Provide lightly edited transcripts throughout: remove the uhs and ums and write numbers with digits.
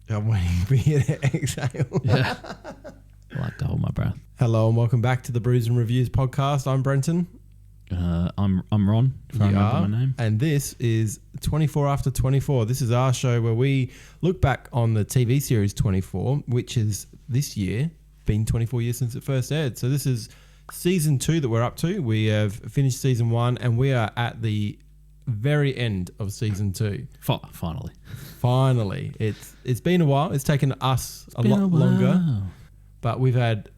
I'm waiting for you to exhale. Yeah. I like to hold my breath. Hello and welcome back to the Brews and Reviews podcast. I'm Brenton. I'm Ron, if I remember my name. And this is 24 After 24. This is our show where we look back on the TV series 24, which is this year been 24 years since it first aired. So this is season 2 that we're up to. We have finished season 1 and we are at the very end of season 2. Finally. It's been a while. It's taken us a lot longer, but we've had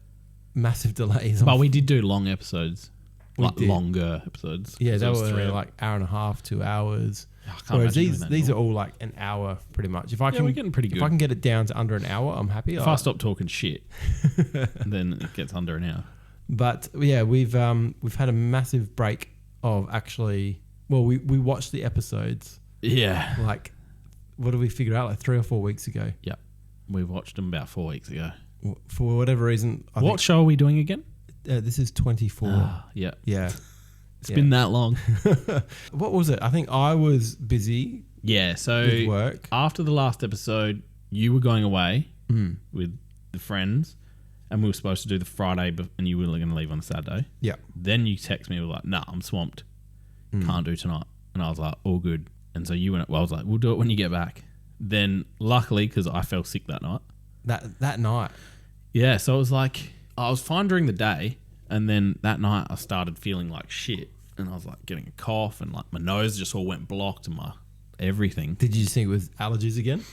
massive delays. But we did do long episodes. Longer episodes. Yeah, they were like hour and a half, 2 hours. Whereas these are all like an hour pretty much. If I can, we're getting pretty good. If I can get it down to under an hour, I'm happy. If I stop talking shit, then it gets under an hour. But yeah, we've had a massive break of actually. Well, we watched the episodes. Yeah. Like, what did we figure out? Like 3 or 4 weeks ago. Yep. We watched them about 4 weeks ago. For whatever reason. What show are we doing again? This is 24. Yeah. Yeah. It's been that long. What was it? I think I was busy. Yeah. So with work. After the last episode, you were going away with the friends, and we were supposed to do the Friday, and you were going to leave on the Saturday. Yeah. Then you text me, you were like, "Nah, I'm swamped. Can't do tonight." And I was like, "All good." And so you went. Well, I was like, "We'll do it when you get back." Then, luckily, because I fell sick that night. That night. Yeah. So it was like I was fine during the day. And then that night I started feeling like shit, and I was like getting a cough, and like my nose just all went blocked, and my everything. Did you just think it was allergies again,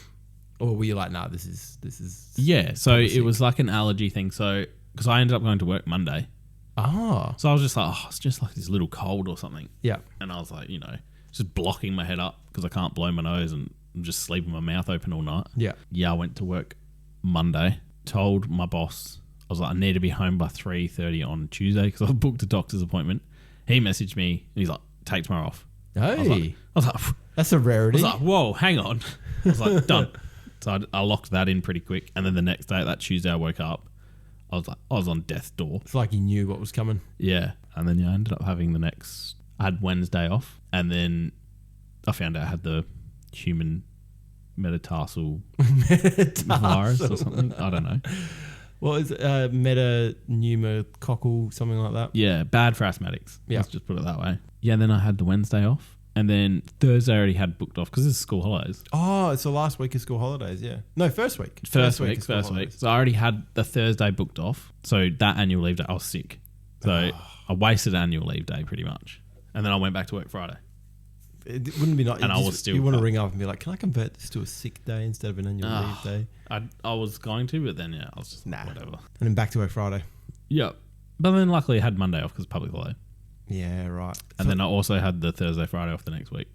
or were you like, "Nah, this is"? Yeah, so it was like an allergy thing. So because I ended up going to work Monday. Oh, so I was just like, it's just like this little cold or something. Yeah, and I was like, just blocking my head up because I can't blow my nose, and I'm just sleeping my mouth open all night. Yeah, I went to work Monday. Told my boss. I was like, I need to be home by 3:30 on Tuesday because I booked a doctor's appointment. He messaged me and he's like, take tomorrow off. Hey. I was like, that's a rarity. I was like, whoa, hang on. I was like, done. So I locked that in pretty quick. And then the next day, that Tuesday, I woke up. I was on death's door. It's like you knew what was coming. Yeah. And then I ended up having I had Wednesday off. And then I found out I had the human metatarsal virus or something. I don't know. What is it? Metapneumococcal, something like that? Yeah, bad for asthmatics. Yeah. Let's just put it that way. Yeah, then I had the Wednesday off. And then Thursday I already had booked off because it's school holidays. Oh, it's the last week of school holidays, yeah. No, first week. First week. So I already had the Thursday booked off. So that annual leave day, I was sick. So I wasted annual leave day pretty much. And then I went back to work Friday. It wouldn't be nice. And I was still... You want to ring up and be like, can I convert this to a sick day instead of an annual leave day? I was going to, but then, I was just whatever. And then back to work Friday. Yep. But then luckily I had Monday off because public holiday. Yeah, right. And then I also had the Thursday, Friday off the next week.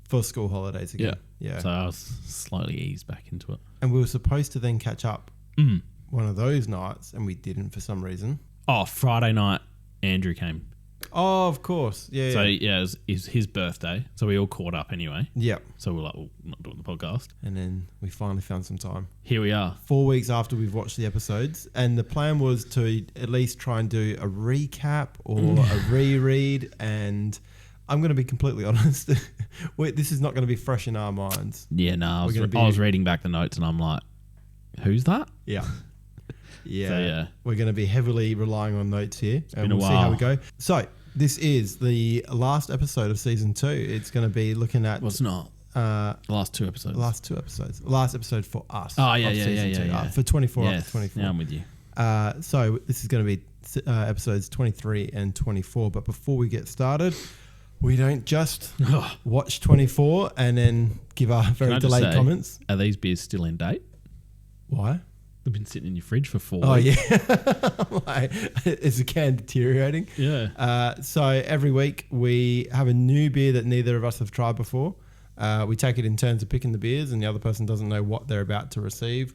For school holidays again. Yeah. So I was slightly eased back into it. And we were supposed to then catch up one of those nights, and we didn't for some reason. Oh, Friday night, Andrew came. Oh, of course. Yeah. So, it was his birthday. So we all caught up anyway. Yep. So we're like, we're not doing the podcast. And then we finally found some time. Here we are. 4 weeks after we've watched the episodes. And the plan was to at least try and do a recap or a reread. And I'm going to be completely honest. This is not going to be fresh in our minds. Yeah, no. I was reading back the notes and I'm like, who's that? Yeah. Yeah. So, we're going to be heavily relying on notes here. And we'll see how we go. So, this is the last episode of season 2. It's going to be looking at... Well, it's not. The last 2 episodes. Last episode for us. Oh, yeah. For 24 after 24. Yeah, I'm with you. So, this is going to be episodes 23 and 24. But before we get started, we don't just watch 24 and then give our very delayed comments. Are these beers still in date? Why? They've been sitting in your fridge for 4 weeks. Oh, yeah. Like, is the can deteriorating? Yeah. So every week we have a new beer that neither of us have tried before. We take it in turns of picking the beers and the other person doesn't know what they're about to receive.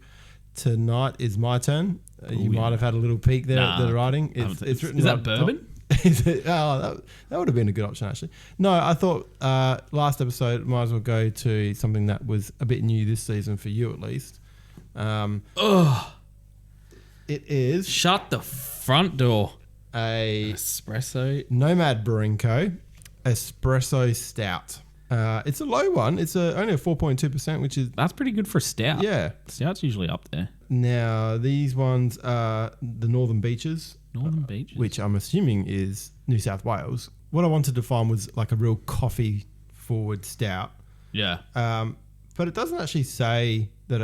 Tonight is my turn. You might have had a little peek there at the writing. It's written. Is that bourbon? That would have been a good option, actually. No, I thought last episode might as well go to something that was a bit new this season for you at least. It is... Shut the front door. A Espresso... Nomad Brewing Co. Espresso Stout. It's a low one. It's only a 4.2%, which is... That's pretty good for a stout. Yeah. Stout's usually up there. Now, these ones are the Northern Beaches. Northern Beaches. Which I'm assuming is New South Wales. What I wanted to find was like a real coffee-forward stout. Yeah. But it doesn't actually say that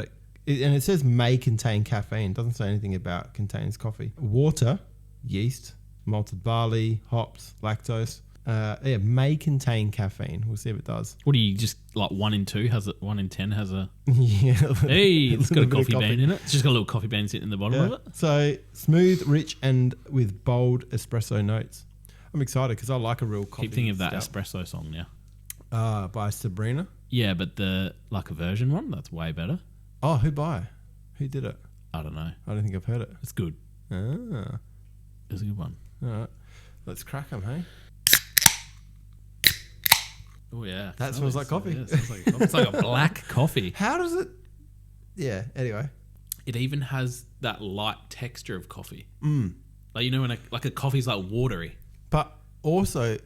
and it says may contain caffeine. It doesn't say anything about contains coffee. Water, yeast, malted barley, hops, lactose. May contain caffeine. We'll see if it does. What do you just like 1 in 2 has it? 1 in 10 has a Yeah. Hey, it's got a bit of coffee bean in it. It's just got a little coffee bean sitting in the bottom of it. So smooth, rich, and with bold espresso notes. I'm excited because I like a real coffee. Keep thinking of that stout. espresso song now. By Sabrina. Yeah, but the like a version one that's way better. Oh, who did it? I don't know. I don't think I've heard it. It's good. Ah, It's a good one. all right. Let's crack them, hey? Oh yeah, That smells like coffee. Yeah, it smells like coffee. It's like a black coffee. How does it? Yeah. Anyway. It even has that light texture of coffee. Mm. Like when a coffee's like watery. But also,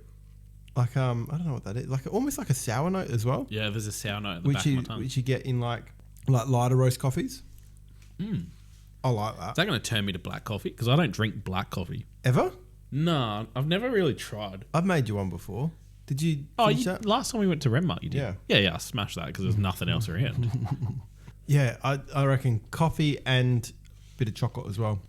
like I don't know what that is. Like almost like a sour note as well. Yeah, there's a sour note at the back of my tongue. Which you get in like lighter roast coffees. Mm. I like that. Is that going to turn me to black coffee? Because I don't drink black coffee. Ever? No, I've never really tried. I've made you one before. Did you? Last time we went to Renmark, you did. Yeah. Yeah, I smashed that because there's nothing else around. Yeah, I reckon coffee and a bit of chocolate as well.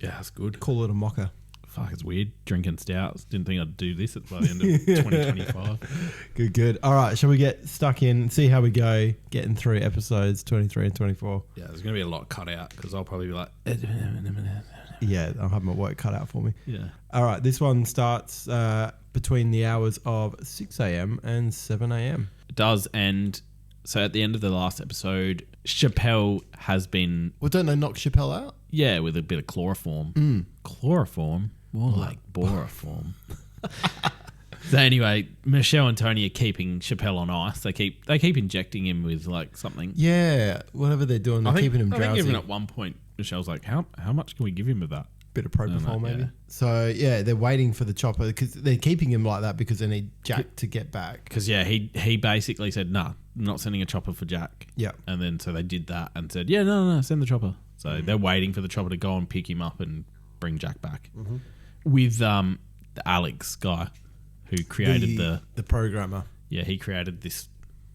Yeah, that's good. Call it a mocha. Fuck, it's weird drinking stouts. Didn't think I'd do this by the end of 2025. Good. All right, shall we get stuck in and see how we go getting through episodes 23 and 24? Yeah, there's going to be a lot cut out because I'll probably be like... Yeah, I'll have my work cut out for me. Yeah. All right, this one starts between the hours of 6 a.m. and 7 a.m. It does, and so at the end of the last episode, Chappelle has been... Well, don't they knock Chappelle out? Yeah, with a bit of chloroform. Chloroform? More like boroform. So anyway, Michelle and Tony are keeping Chappelle on ice. They keep injecting him with like something. Yeah, whatever they're doing, they're keeping him drowsy. I think even at one point, Michelle's like, how much can we give him of that? Bit of propofol maybe. Yeah. So yeah, they're waiting for the chopper because they're keeping him like that because they need Jack to get back. Because yeah, he basically said, nah, I'm not sending a chopper for Jack. Yeah. And then so they did that and said, yeah, no, send the chopper. So they're waiting for the chopper to go and pick him up and bring Jack back. Mm-hmm. With the Alex guy who created the programmer. Yeah, he created this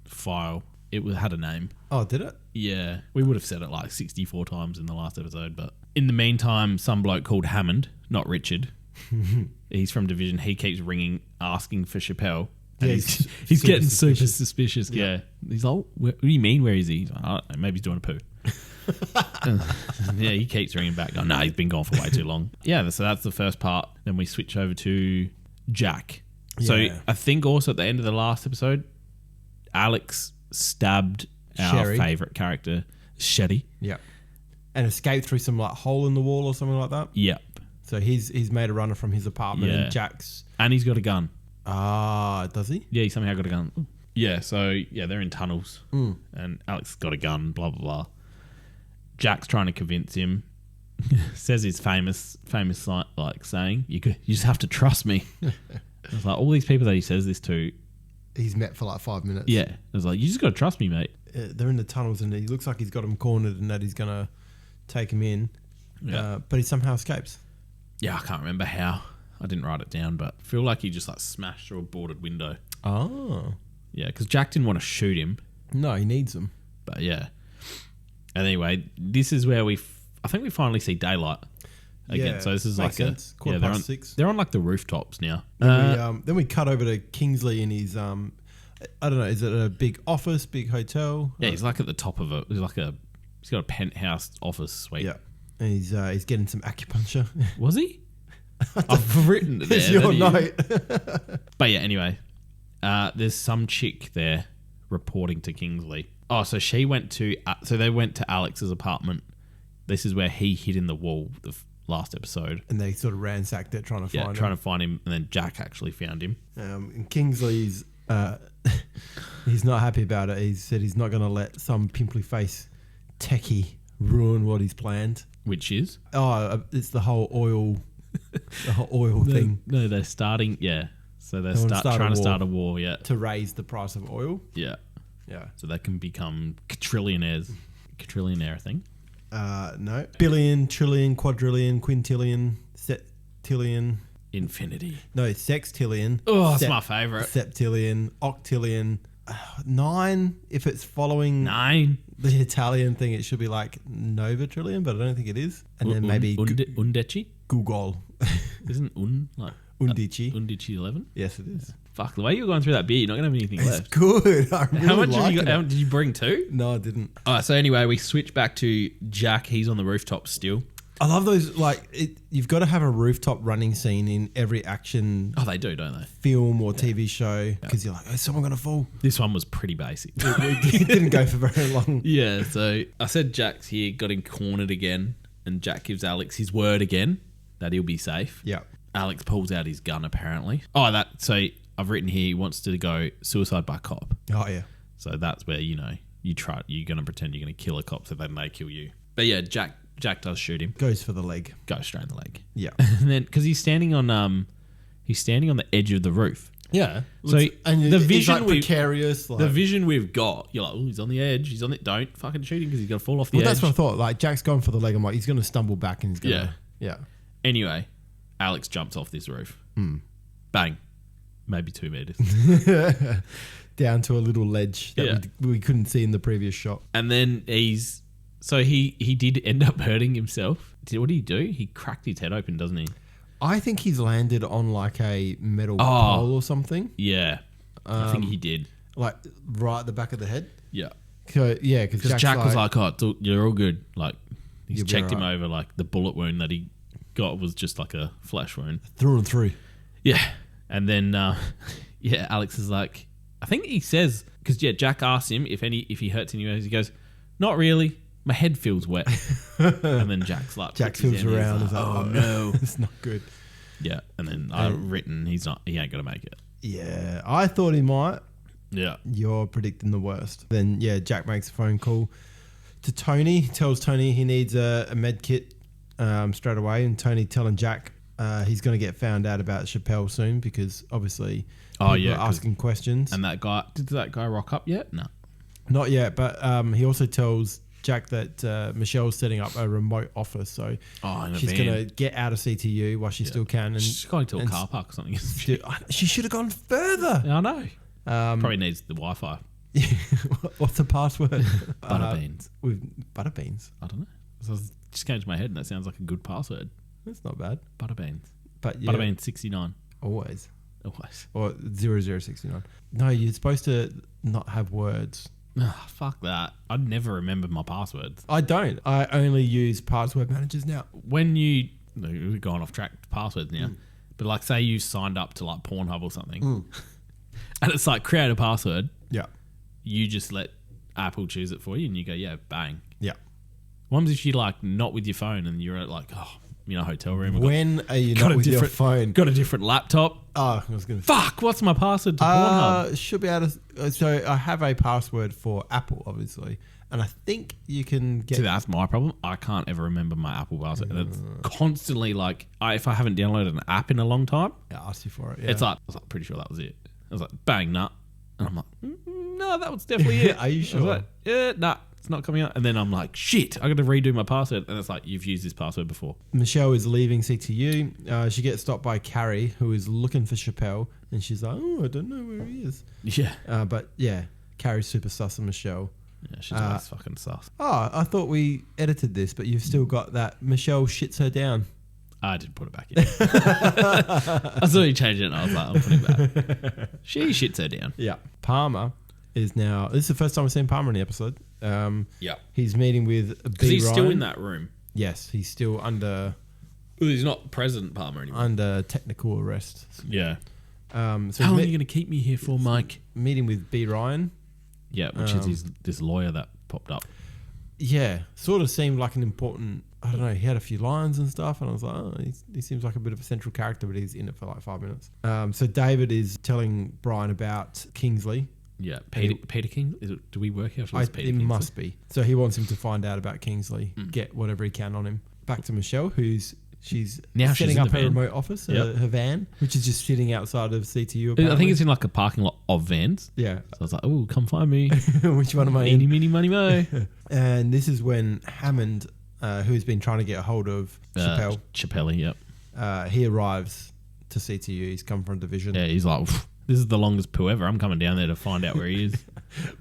file. It had a name. Oh, did it? Yeah. We would have said it like 64 times in the last episode, but in the meantime, some bloke called Hammond, not Richard, he's from Division, he keeps ringing, asking for Chappelle. And Yeah, he's getting super suspicious. Yeah. He's like, what do you mean, where is he? He's like, I don't know, maybe he's doing a poo. Yeah, he keeps ringing back. Oh, no, he's been gone for way too long. Yeah, so that's the first part. Then we switch over to Jack. So I think also at the end of the last episode, Alex stabbed our favourite character, Shetty. Yeah. And escaped through some like hole in the wall or something like that. Yep. So he's made a runner from his apartment and Jack's... And he's got a gun. Ah, does he? Yeah, he somehow got a gun. Ooh. Yeah, so yeah, they're in tunnels. And Alex got a gun, blah, blah, blah. Jack's trying to convince him. Says his famous like saying, you just have to trust me. It's like all these people that he says this to, he's met for like 5 minutes. Yeah. It's like, you just got to trust me, mate. They're in the tunnels and he looks like he's got him cornered and that he's going to take him in. Yeah. But he somehow escapes. Yeah, I can't remember how. I didn't write it down, but I feel like he just like smashed through a boarded window. Oh. Yeah, because Jack didn't want to shoot him. No, he needs him. But yeah. And anyway, this is where I think we finally see daylight again. Yeah, so this is like sense. Quarter past 6. They're on like the rooftops now. Then we cut over to Kingsley in his I don't know, is it a big office, big hotel? Yeah, he's like at the top of it. He's got a penthouse office suite. Yeah. And he's getting some acupuncture. Was he? I've written it there. It's your note. But yeah, anyway, there's some chick there reporting to Kingsley. Oh, so they went to Alex's apartment. This is where he hid in the wall the last episode. And they sort of ransacked it trying to find him. And then Jack actually found him. And Kingsley's, he's not happy about it. He said he's not going to let some pimply face techie ruin what he's planned. Which is? Oh, it's the whole oil thing. No, they're starting, yeah. So they're They wanna trying to war. start a war, yeah. To raise the price of oil. Yeah. Yeah. So they can become quadrillionaires. Quadrillionaire thing. No. Billion, trillion, quadrillion, quintillion, septillion. Infinity. No, sextillion. Oh, that's my favourite. Septillion, octillion. 9, if it's following 9. the Italian thing, it should be like Nova trillion, but I don't think it is. And then maybe Undeci? Google. Isn't like Undici. Undici 11? Yes, it is. Fuck, the way you're going through that beer, you're not going to have anything It's left. good. I really How much like it. did you bring 2? No, I didn't. All right, so anyway, we switch back to Jack. He's on the rooftop still. I love those, you've got to have a rooftop running scene in every action Oh, they do, don't they? film or TV show because you're like, is someone going to fall? This one was pretty basic. It didn't go for very long. Yeah, so I said Jack's here, got him cornered again, and Jack gives Alex his word again that he'll be safe. Yeah. Alex pulls out his gun, apparently. So I've written here he wants to go suicide by cop. Oh, yeah. So that's where, you're going to pretend you're going to kill a cop so then they kill you. But yeah, Jack does shoot him. Goes for the leg. Goes straight in the leg. Yeah. And then, because he's standing on the edge of the roof. Yeah. So and the it's vision like precarious. the vision we've got, you're like, oh, he's on the edge. Don't fucking shoot him because he's going to fall off the edge. That's what I thought. Like, Jack's going for the leg. I'm like, he's going to stumble back and he's going to... Yeah. Anyway, Alex jumps off this roof. Bang. Maybe 2 meters. Down to a little ledge that we couldn't see in the previous shot. And then he did end up hurting himself. What did he do? He cracked his head open, doesn't he? I think he's landed on like a metal pole or something. Yeah. I think he did. Like right at the back of the head. Yeah. So, yeah, because Jack was like, oh, you're all good. Like, he's You'll be checked him alright. over. Like, the bullet wound that he got was just like a flesh wound. Through and through. Yeah. And then, Alex is like, I think he says, because, Jack asks him if he hurts anywhere. He goes, not really. My head feels wet. And then Jack's like, Jack feels around. Like, oh, no. It's not good. Yeah. And then I've written, he ain't going to make it. Yeah. I thought he might. Yeah. You're predicting the worst. Then, Jack makes a phone call to Tony. Tells Tony he needs a med kit straight away. And Tony telling Jack he's going to get found out about Chappelle soon because obviously people are asking questions. And did that guy rock up yet? No. Not yet, but he also tells Jack that Michelle's setting up a remote office, so she's going to get out of CTU while she still can. And she's going to a car park or something. She should have gone further. I know. Probably needs the Wi-Fi. What's the password? Butterbeans. With Butterbeans? I don't know. So it just came to my head and that sounds like a good password. That's not bad. Butterbeans. But Butterbeans 69. Always. Or 0069. No, you're supposed to not have words. Oh, fuck that. I'd never remember my passwords. I don't. I only use password managers now. When we're going off track to passwords now, but like say you signed up to like Pornhub or something and it's like create a password. Yeah. You just let Apple choose it for you and you go, bang. Yeah. What if you like not with your phone and you're at like, hotel room. When are you not with your phone? Got a different laptop. Oh, I was going to Fuck, what's my password to Pornhub? Should be able to. So I have a password for Apple, obviously, and I think you can get. See, that's my problem. I can't ever remember my Apple password. And it's constantly like, if I haven't downloaded an app in a long time, I asked you for it. Yeah. it's like, I was like, pretty sure that was it. I was like, bang, nah. And I'm like, no, that was definitely it. Are you I was sure? like, nah, it's not coming out. And then I'm like, shit, I got to redo my password. And it's like, you've used this password before. Michelle is leaving CTU. She gets stopped by Carrie, who is looking for Chappelle, and she's like, "Oh, I don't know where he is." Yeah. But yeah, Carrie's super sus of Michelle. Yeah, she's always fucking sus. Oh, I thought we edited this, but you've still got that Michelle shits her down. I didn't put it back in. I saw you change it and I was like, I'm putting it back. She shits her down. Yeah. Palmer is now... This is the first time I've seen Palmer in the episode. Yeah. He's meeting with because he's still in that room. Yes, he's still under... Well, he's not President Palmer anymore. Under technical arrest. Yeah. So how long are you going to keep me here for, Mike? Meeting with B. Ryan. Yeah, which is this lawyer that popped up. Yeah, sort of seemed like an important... I don't know, he had a few lines and stuff, and I was like, oh, he seems like a bit of a central character, but he's in it for like 5 minutes. So David is telling Brian about Kingsley. Yeah, Peter King? Do we work out if it's Peter It Kingsley? must be. So he wants him to find out about Kingsley, get whatever he can on him. Back to Michelle, who's She's Now she's setting in up the her van. remote office, Yep. her van, which is just sitting outside of CTU. I Apparently. think it's in like a parking lot of vans. Yeah. So I was like, oh, come find me. Which one am I Eeny, in? meeny, money, mo. And this is when Hammond, who's been trying to get a hold of Chappelle, Chappelle, yep. he arrives to CTU. He's come from division. Yeah, he's like, this is the longest poo ever. I'm coming down there to find out where he is.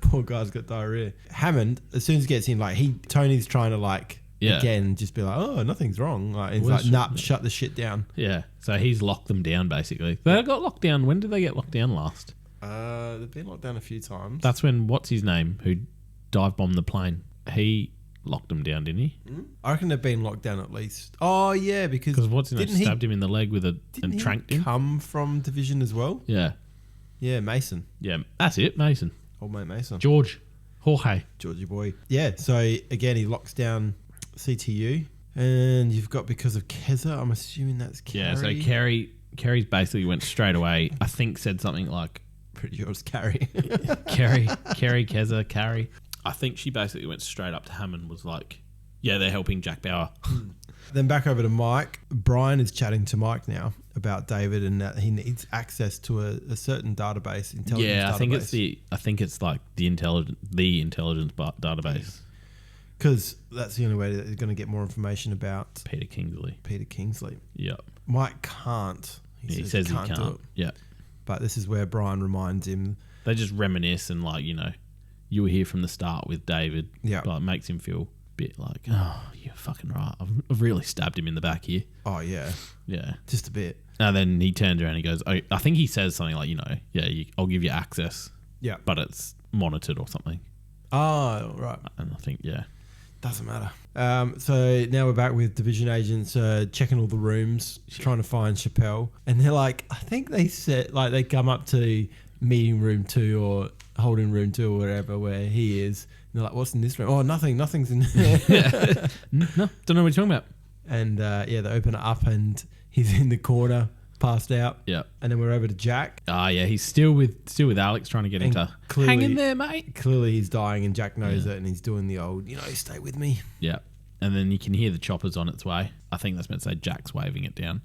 Poor guy's got diarrhea. Hammond, as soon as he gets in, like Tony's trying to again just be like, oh, nothing's wrong. Like he's like, nah, shut the shit down. Yeah, so he's locked them down basically. They got locked down. When did they get locked down last? They've been locked down a few times. That's when what's his name who dive bombed the plane. He locked them down, didn't he? I reckon they've been locked down at least. Oh yeah, because what's his name stabbed him in the leg with and tranked him. Come from division as well. Yeah, Mason. yeah, that's it, Mason, Old mate Mason. Jorge. Georgie boy. Yeah. So again, he locks down CTU, and you've got because of Keza. I'm assuming that's Carrie. Yeah, so Carrie's basically went straight away. I think said something like Pretty sure it's Carrie. Carrie, Keza, Carrie. I think she basically went straight up to Hammond. Was like, yeah, they're helping Jack Bauer. Then back over to Mike. Brian is chatting to Mike now about David and that he needs access to a certain database. Yeah, I think database. it's like the intelligence database. Because that's the only way that he's going to get more information about Peter Kingsley. Yeah. Mike can't. He says he can't. do it. Yeah. But this is where Brian reminds him. They just reminisce and like, you were here from the start with David. Yeah. But it makes him feel a bit like, oh, you're fucking right. I've really stabbed him in the back here. Oh, yeah. Yeah. Just a bit. And then he turns around and he goes, I think he says something like, I'll give you access. Yeah. But it's monitored or something. Oh, right. And I think, yeah. Doesn't matter. So now we're back with division agents checking all the rooms, trying to find Chappelle. And they're like, I think they said, like, they come up to meeting room 2 or holding room 2 or whatever where he is. And they're like, what's in this room? Oh, nothing's in there. No, don't know what you're talking about. And they open it up and he's in the corner, passed out. Yeah. And then we're over to Jack. Ah, yeah, he's still with Alex trying to get him to hang in there, mate. Clearly he's dying and Jack knows it and he's doing the old, stay with me. Yeah. And then you can hear the choppers on its way. I think that's meant to say Jack's waving it down.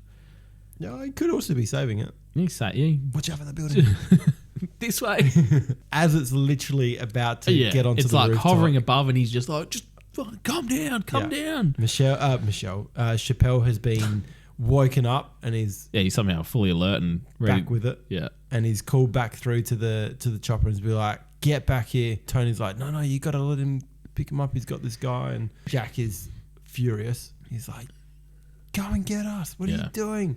Yeah, he could also be saving it. You say, yeah. Watch out for the building. This way. As it's literally about to get onto it's the like rooftop. hovering above and he's just like, just fucking calm down. Chappelle has been woken up and he's somehow fully alert and ready. back with it. Yeah. And he's called back through to the chopper and be like, get back here. Tony's like, no, you got to let him pick him up. He's got this guy. And Jack is furious. He's like, go and get us. What are you doing?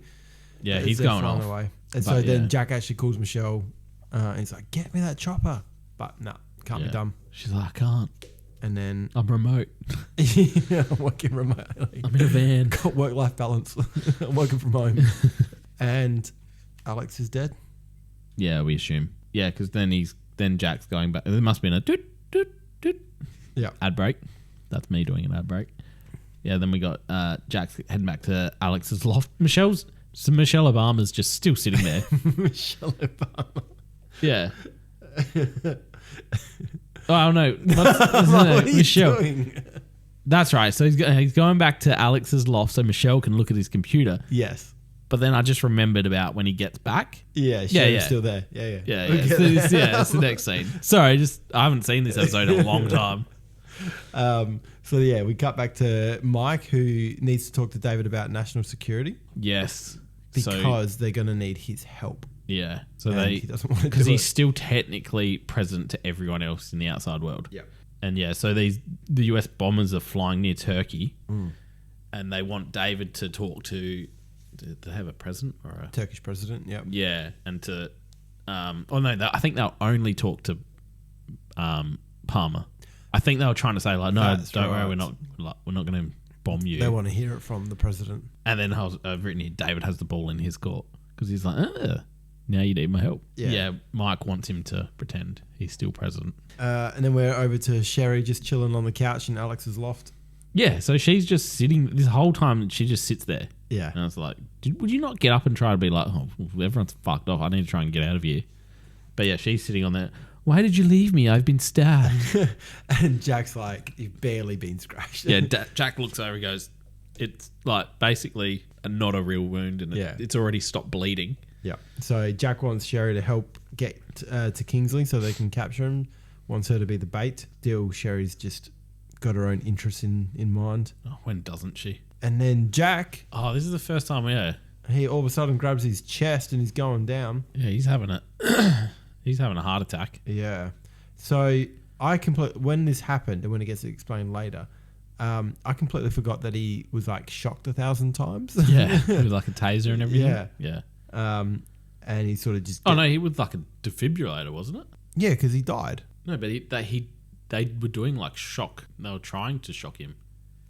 Yeah, he's going off. Away. And so then Jack actually calls Michelle and he's like, get me that chopper. But no, can't be done. She's like, I can't. And then I'm remote. I'm working remotely. I'm in a van. Got work-life balance. I'm working from home. And Alex is dead. Yeah, we assume. Yeah, because then Jack's going back. There must have been a doot, doot, doot. Yeah. Ad break. That's me doing an ad break. Yeah, then we got Jack's heading back to Alex's loft. Michelle Obama's just still sitting there. Michelle Obama. Yeah. Oh no! What are you Michelle. doing? That's right. So he's going back to Alex's loft so Michelle can look at his computer. Yes. But then I just remembered about when he gets back. Yeah, she's still there. Yeah. It's the next scene. Sorry, I haven't seen this episode in a long time. We cut back to Mike, who needs to talk to David about national security. Yes. Because they're going to need his help. Yeah. So he doesn't want to because do he's it. still technically present to everyone else in the outside world. Yeah. And so the US bombers are flying near Turkey, and they want David to talk to. Do they have a president or a Turkish president? Yeah. Yeah, and to. I think they'll only talk to Palmer. I think they were trying to say like, no, That's don't right. worry, we're not going to bomb you. They want to hear it from the president. And then I've written here, David has the ball in his court because he's like, now you need my help. Yeah. Mike wants him to pretend he's still president. And then we're over to Sherry just chilling on the couch in Alex's loft. Yeah, so she's just sitting this whole time. She just sits there. Yeah. And I was like, would you not get up and try to be like, oh, everyone's fucked off. I need to try and get out of here. But yeah, she's sitting on there. Why did you leave me? I've been stabbed. And Jack's like, you've barely been scratched. Yeah, Jack looks over and goes, it's like basically not a real wound, and it's already stopped bleeding. Yeah. So Jack wants Sherry to help get to Kingsley so they can capture him. Wants her to be the bait. Still, Sherry's just got her own interests in mind. Oh, when doesn't she? And then Jack... Oh, this is the first time, he all of a sudden grabs his chest and he's going down. Yeah, he's having a he's having a heart attack. Yeah. So when this happened and when it gets explained later, I completely forgot that he was like shocked 1,000 times. Yeah, with like a taser and everything. Yeah. And he sort of just... Oh no, he was like a defibrillator, wasn't it? Yeah, because he died. No, but they were doing like shock. They were trying to shock him.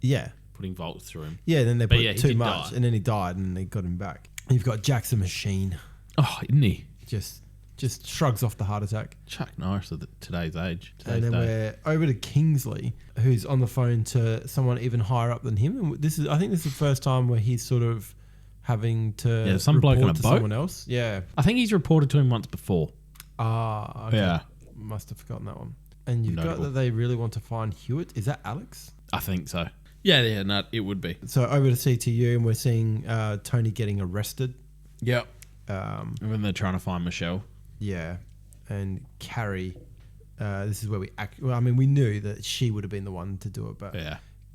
Yeah. Putting volts through him. Yeah, then they put too much, and then he died, and they got him back. And you've got Jack's a machine. Oh, isn't he? Just shrugs off the heart attack. Chuck Norris of today's age. And then we're over to Kingsley, who's on the phone to someone even higher up than him. And I think this is the first time where he's sort of having to some bloke on a to boat. someone else. Yeah. I think he's reported to him once before. Ah, okay. Yeah. Must have forgotten that one. And you've got that they really want to find Hewitt. Is that Alex? I think so. Yeah, no, it would be. So over to CTU, and we're seeing Tony getting arrested. Yep. And then they're trying to find Michelle. Yeah. And Carrie, this is where we knew that she would have been the one to do it, but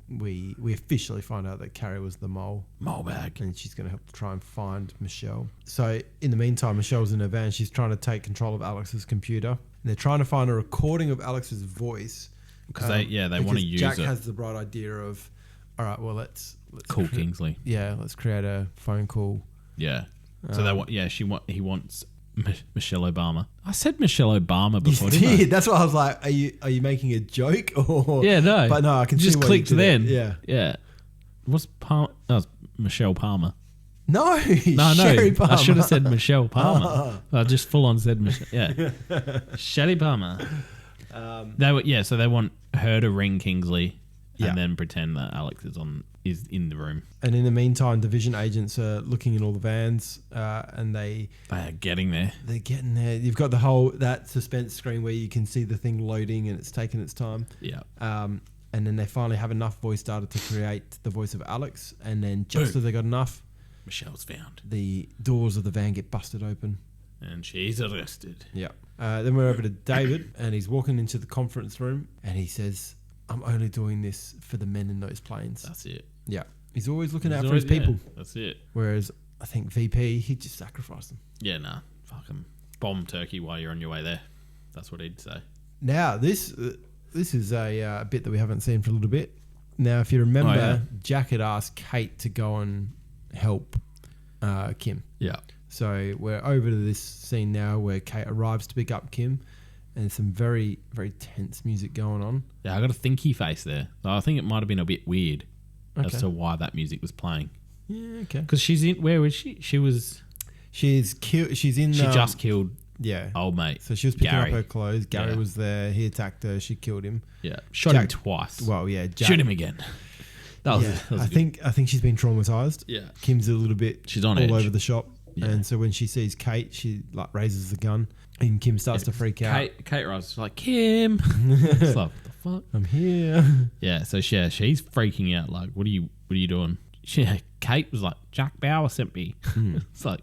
we officially find out that Carrie was the mole bag, and she's going to help try and find Michelle. So in the meantime, Michelle's in her van. She's trying to take control of Alex's computer, and they're trying to find a recording of Alex's voice because they want to use Jack it. has the bright idea of, all right, well let's call Kingsley. Yeah, let's create a phone call. Yeah. So he wants Michelle Obama. I said Michelle Obama before, didn't I? That's what I was like. Are you making a joke or? Yeah, no. But no, I can just see clicked then. Yeah. What's Palmer? That was Michelle Palmer. No, Sherry Palmer. I should have said Michelle Palmer. Oh. I just full on said Michelle. Yeah, Shelly Palmer. So they want her to ring Kingsley and then pretend that Alex is in the room. And in the meantime, division agents are looking in all the vans, and they are getting there. They're getting there. You've got that suspense screen where you can see the thing loading and it's taking its time. Yeah. And then they finally have enough voice data to create the voice of Alex. And then just as they got enough, Michelle's found. The doors of the van get busted open. And she's arrested. Yeah. Then we're over to David, and he's walking into the conference room, and he says, I'm only doing this for the men in those planes. That's it. Yeah. He's always looking out for his people. Yeah, that's it. Whereas I think VP, he'd just sacrifice them. Yeah, nah. Fucking bomb Turkey while you're on your way there. That's what he'd say. Now, this is a bit that we haven't seen for a little bit. Now, if you remember, Jack had asked Kate to go and help Kim. Yeah. So we're over to this scene now where Kate arrives to pick up Kim, and some very, very tense music going on. Yeah, I got a thinky face there. So I think it might have been a bit weird as to why that music was playing. Yeah, okay. Because she's in... Where was she? She's killed... She's in... She just killed... Yeah. Old mate. So she was picking up her clothes. Gary was there. He attacked her. She killed him. Yeah. Shot him twice. Well, yeah. Shoot him again. That was I think she's been traumatized. Yeah. Kim's a little bit... She's on all edge. over the shop. Yeah. And so when she sees Kate, she like raises the gun, and Kim starts to freak out. Kate rises like, Kim. It's like, what the fuck? I'm here. Yeah. So she's freaking out. Like, what are you doing? Kate was like, Jack Bauer sent me. It's like,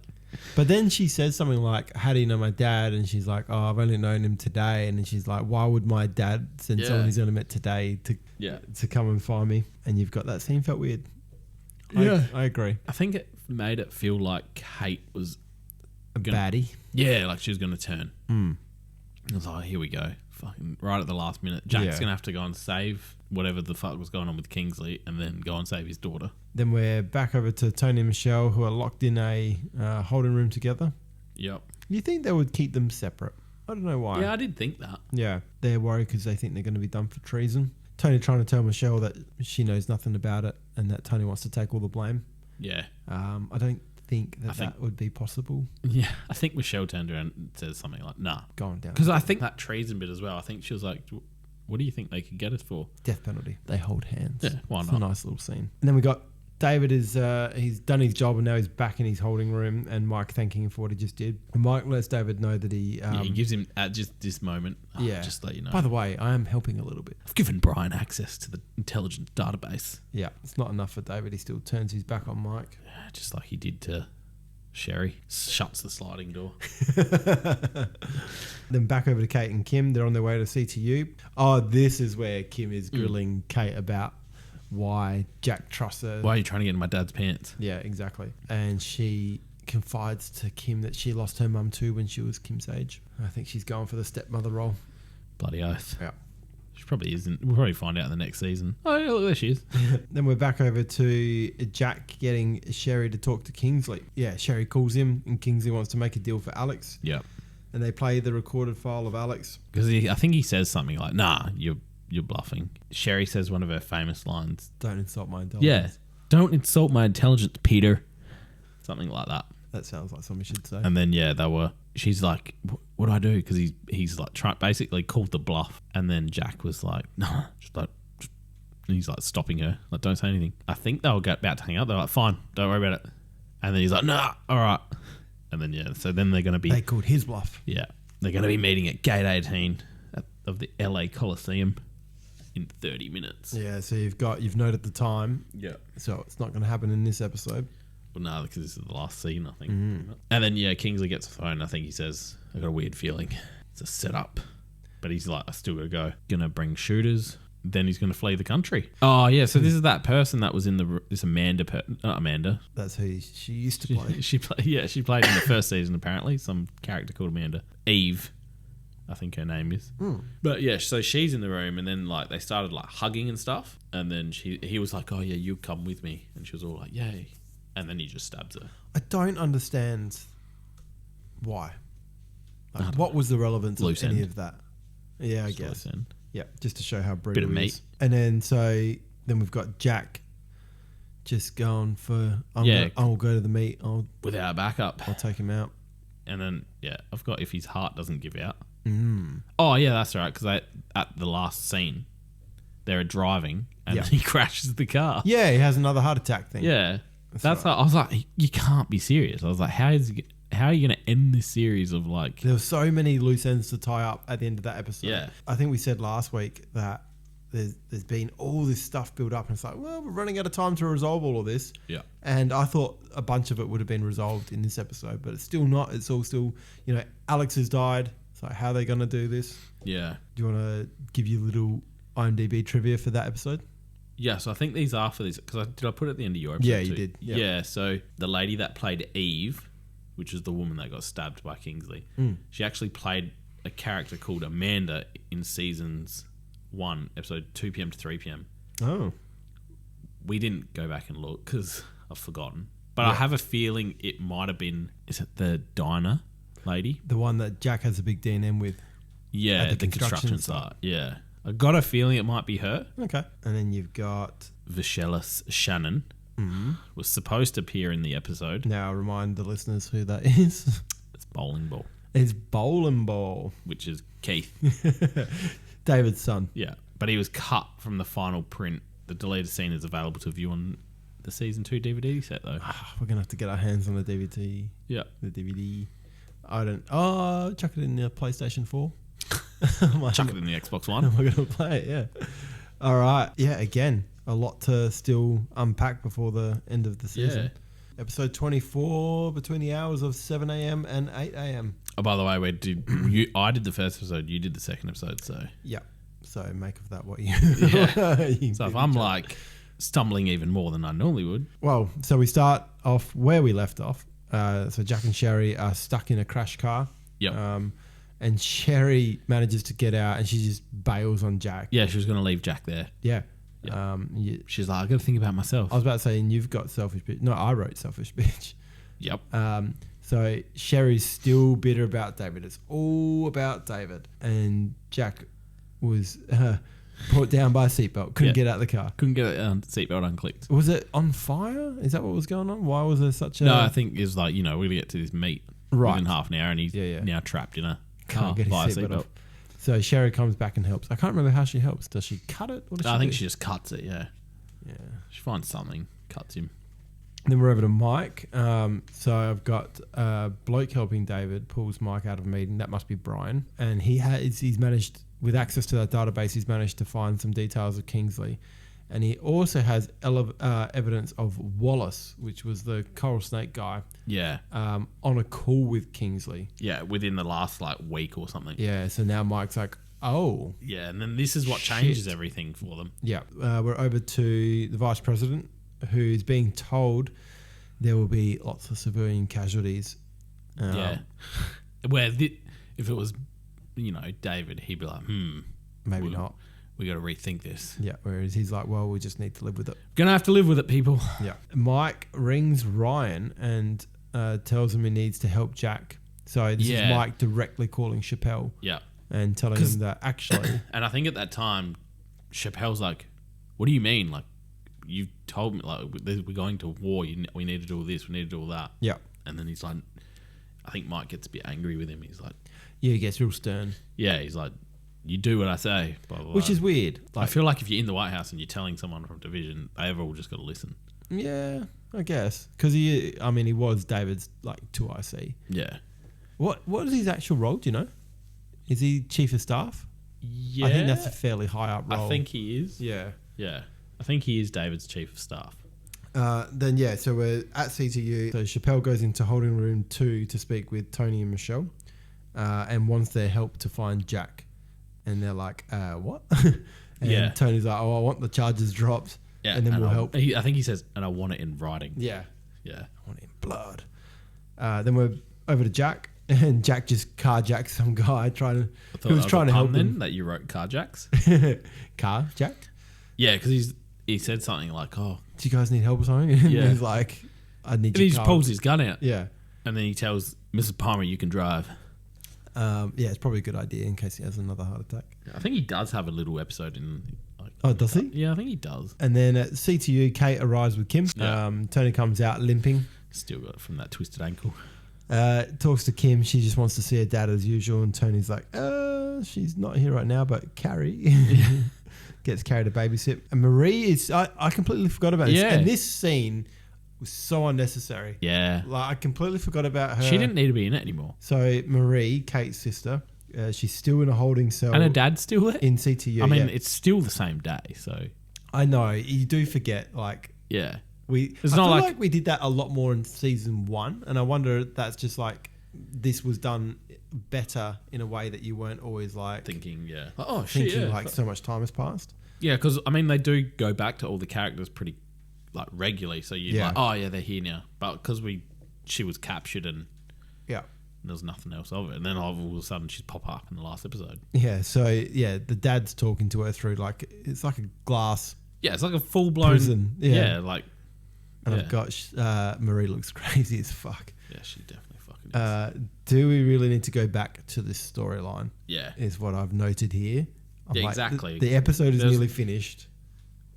but then she says something like, how do you know my dad? And she's like, oh, I've only known him today. And then she's like, why would my dad send someone he's only met today to come and find me? And you've got that scene felt weird. Yeah. I agree. I think it made it feel like Kate was a baddie. Yeah, like she was going to turn. I was like, here we go. Fucking right at the last minute. Jack's going to have to go and save whatever the fuck was going on with Kingsley and then go and save his daughter. Then we're back over to Tony and Michelle, who are locked in a holding room together. Yep. You think they would keep them separate? I don't know why. Yeah, I did think that. Yeah. They're worried because they think they're going to be done for treason. Tony trying to tell Michelle that she knows nothing about it and that Tony wants to take all the blame. Yeah. I don't think that would be possible. Yeah. I think Michelle turned around and says something like, nah. Going down. Because I think that treason bit as well, I think she was like, what do you think they could get us for? Death penalty. They hold hands. Yeah, why not? It's a nice little scene. And then we got David is he's done his job and now he's back in his holding room, and Mike thanking him for what he just did. And Mike lets David know that he he gives him at just this moment. Just let you know. By the way, I am helping a little bit. I've given Brian access to the intelligence database. Yeah, it's not enough for David. He still turns his back on Mike. Just like he did to Sherry. Shuts the sliding door. Then back over to Kate and Kim. They're on their way to CTU. Oh, this is where Kim is grilling Kate about why Jack trusts her. Why are you trying to get in my dad's pants? Yeah, exactly. And she confides to Kim that she lost her mum too when she was Kim's age. I think she's going for the stepmother role. Bloody oath. Yeah. She probably isn't. We'll probably find out in the next season. Oh, yeah, look, there she is. Then we're back over to Jack getting Sherry to talk to Kingsley. Yeah, Sherry calls him and Kingsley wants to make a deal for Alex. Yeah. And they play the recorded file of Alex. Because I think he says something like, nah, you're bluffing. Sherry says one of her famous lines. Don't insult my intelligence. Yeah. Don't insult my intelligence, Peter. Something like that. That sounds like something you should say. And then, she's like, what do I do? Because he's like, basically called the bluff. And then Jack was like, nah, and he's like stopping her. Like, don't say anything. I think they were about to hang up. They're like, fine, don't worry about it. And then he's like, nah, all right. And then, so then they're going to be... They called his bluff. Yeah. They're going to be meeting at Gate 18 of the LA Coliseum in 30 minutes. Yeah, so you've noted the time. Yeah. So it's not going to happen in this episode. Well, no, because this is the last scene, I think. And then, Kingsley gets the phone. I think he says, I got a weird feeling. It's a setup. But he's like, I still got to go. Going to bring shooters. Then he's going to flee the country. Oh, yeah. So this is that person that was in this Amanda. Not Amanda. That's who she used to play. She played in the first season, apparently. Some character called Amanda. Eve, I think her name is. But yeah, so she's in the room, and then like they started like hugging and stuff. And then he was like, oh, yeah, you come with me. And she was all like, yay. And then he just stabs her. I don't understand why. Like, what was the relevance of any of that? Yeah, I guess. Yeah, just to show how brutal Bit of meat. And then we've got Jack just going for, I'll go to the meet. Without backup. I'll take him out. And then, I've got if his heart doesn't give out. Oh, yeah, that's right. Because at the last scene, they're driving and he crashes the car. Yeah, he has another heart attack thing. Yeah. That's right. I was like, you can't be serious. I was like, how are you going to end this series of like... There were so many loose ends to tie up at the end of that episode. Yeah. I think we said last week that there's been all this stuff built up and it's like, well, we're running out of time to resolve all of this. Yeah. And I thought a bunch of it would have been resolved in this episode, but it's still not. It's all still, Alex has died. So how are they going to do this? Yeah. Do you want to give you a little IMDb trivia for that episode? Yeah, so I think these are for these... Because did I put it at the end of your episode Yeah, too? you did. Yep. Yeah, so the lady that played Eve, which is the woman that got stabbed by Kingsley, she actually played a character called Amanda in seasons 1, episode 2 p.m. to 3 p.m. Oh. We didn't go back and look because I've forgotten. But I have a feeling it might have been... Is it the diner lady? The one that Jack has a big D&M with. Yeah, at the construction site. Yeah. I got a feeling it might be her. Okay. And then you've got... Vichelis Shannon was supposed to appear in the episode. Now I'll remind the listeners who that is. It's Bowling Ball. It's Bowling Ball. Which is Keith. David's son. Yeah. But he was cut from the final print. The deleted scene is available to view on the season 2 DVD set though. We're going to have to get our hands on the DVD. Yeah. The DVD. I don't... Oh, chuck it in the PlayStation 4. Chuck it in the Xbox One. We're going to play it, yeah. All right. Yeah, again, a lot to still unpack before the end of the season. Yeah. Episode 24, between the hours of 7 a.m. and 8 a.m. Oh, by the way, I did the first episode, you did the second episode, so... Yeah. So make of that what you... Yeah. So if I'm like stumbling even more than I normally would... Well, so we start off where we left off. So Jack and Sherry are stuck in a crash car. Yep. And Sherry manages to get out and she just bails on Jack. Yeah, she was going to leave Jack there. Yeah. Yep. She's like, I got to think about myself. I was about to say, and you've got selfish bitch. No, I wrote selfish bitch. Yep. So Sherry's still bitter about David. It's all about David. And Jack was brought down by a seatbelt. Couldn't get out of the car. Couldn't get a seatbelt unclicked. Was it on fire? Is that what was going on? Why was there such a... No, I think it's like, we're going to get to this meet within half an hour and he's now trapped in a car by a seatbelt. So Sherry comes back and helps. I can't remember how she helps. Does she cut it? I think she just cuts it, yeah. Yeah. She finds something. cuts him. Then we're over to Mike. So I've got bloke helping David pulls Mike out of a meeting. That must be Brian. And he's managed, with access to that database, he's managed to find some details of Kingsley. And he also has evidence of Wallace, which was the coral snake guy. Yeah. On a call with Kingsley. Yeah, within the last week or something. Yeah, so now Mike's like, oh. Yeah, and then this is what changes everything for them. Yeah. We're over to the vice president, who's being told there will be lots of civilian casualties. Yeah. Where if it was, David, he'd be like, maybe not. We got to rethink this. Yeah, whereas he's like, well, we just need to live with it. Gonna have to live with it, people. Yeah. Mike rings Ryan and tells him he needs to help Jack. So this is Mike directly calling Chappelle. Yeah. And telling him that actually... And I think at that time, Chappelle's like, what do you mean? Like, you told me, we're going to war. We need to do all this. We need to do all that. Yeah. And then he's like, I think Mike gets a bit angry with him. He's like... Yeah, he gets real stern. Yeah, he's like, you do what I say. Blah, blah, blah. Which is weird. I feel like if you're in the White House and you're telling someone from division, they've all just got to listen. Yeah, I guess. Because he was David's, 2IC. Yeah. What is his actual role, do you know? Is he chief of staff? Yeah. I think that's a fairly high up role. I think he is. Yeah. Yeah. I think he is David's chief of staff. So we're at CTU. So Chappelle goes into holding room 2 to speak with Tony and Michelle and wants their help to find Jack. And they're like, what? And Tony's like, I want the charges dropped. Yeah. And then we'll help. I think he says, and I want it in writing. Yeah. Yeah. I want it in blood. Then we're over to Jack. And Jack just carjacked some guy trying to help him. That you wrote carjacks? Jack? Yeah, because he said something like, "Oh, do you guys need help or something?" And he's like, "I need." And he just pulls his gun out. Yeah, and then he tells Mrs. Palmer, "You can drive." It's probably a good idea in case he has another heart attack. I think he does have a little episode in. Does he? Yeah, I think he does. And then at CTU, Kate arrives with Kim. Yeah. Tony comes out limping. Still got it from that twisted ankle. Talks to Kim. She just wants to see her dad as usual. And Tony's like, she's not here right now, but Carrie gets Carrie to babysit. And Marie is, I completely forgot about this. Yeah. And this scene was so unnecessary. Yeah. I completely forgot about her. She didn't need to be in it anymore. So Marie, Kate's sister, she's still in a holding cell. And her dad's still there? In CTU. I mean, it's still the same day, so. I know. You do forget, Yeah. I feel like we did that a lot more in season 1, and I wonder if that's just this was done better in a way that you weren't always thinking, so much time has passed. Yeah, because they do go back to all the characters pretty regularly, so you're they're here now. But because she was captured and there was nothing else of it, and then all of a sudden she's pop up in the last episode. Yeah, so the dad's talking to her through it's like a glass. Yeah, it's like a full blown prison. Yeah, And I've got Marie looks crazy as fuck. Yeah, she definitely fucking is. Do we really need to go back to this storyline? Yeah. Is what I've noted here. Exactly. The episode is nearly finished.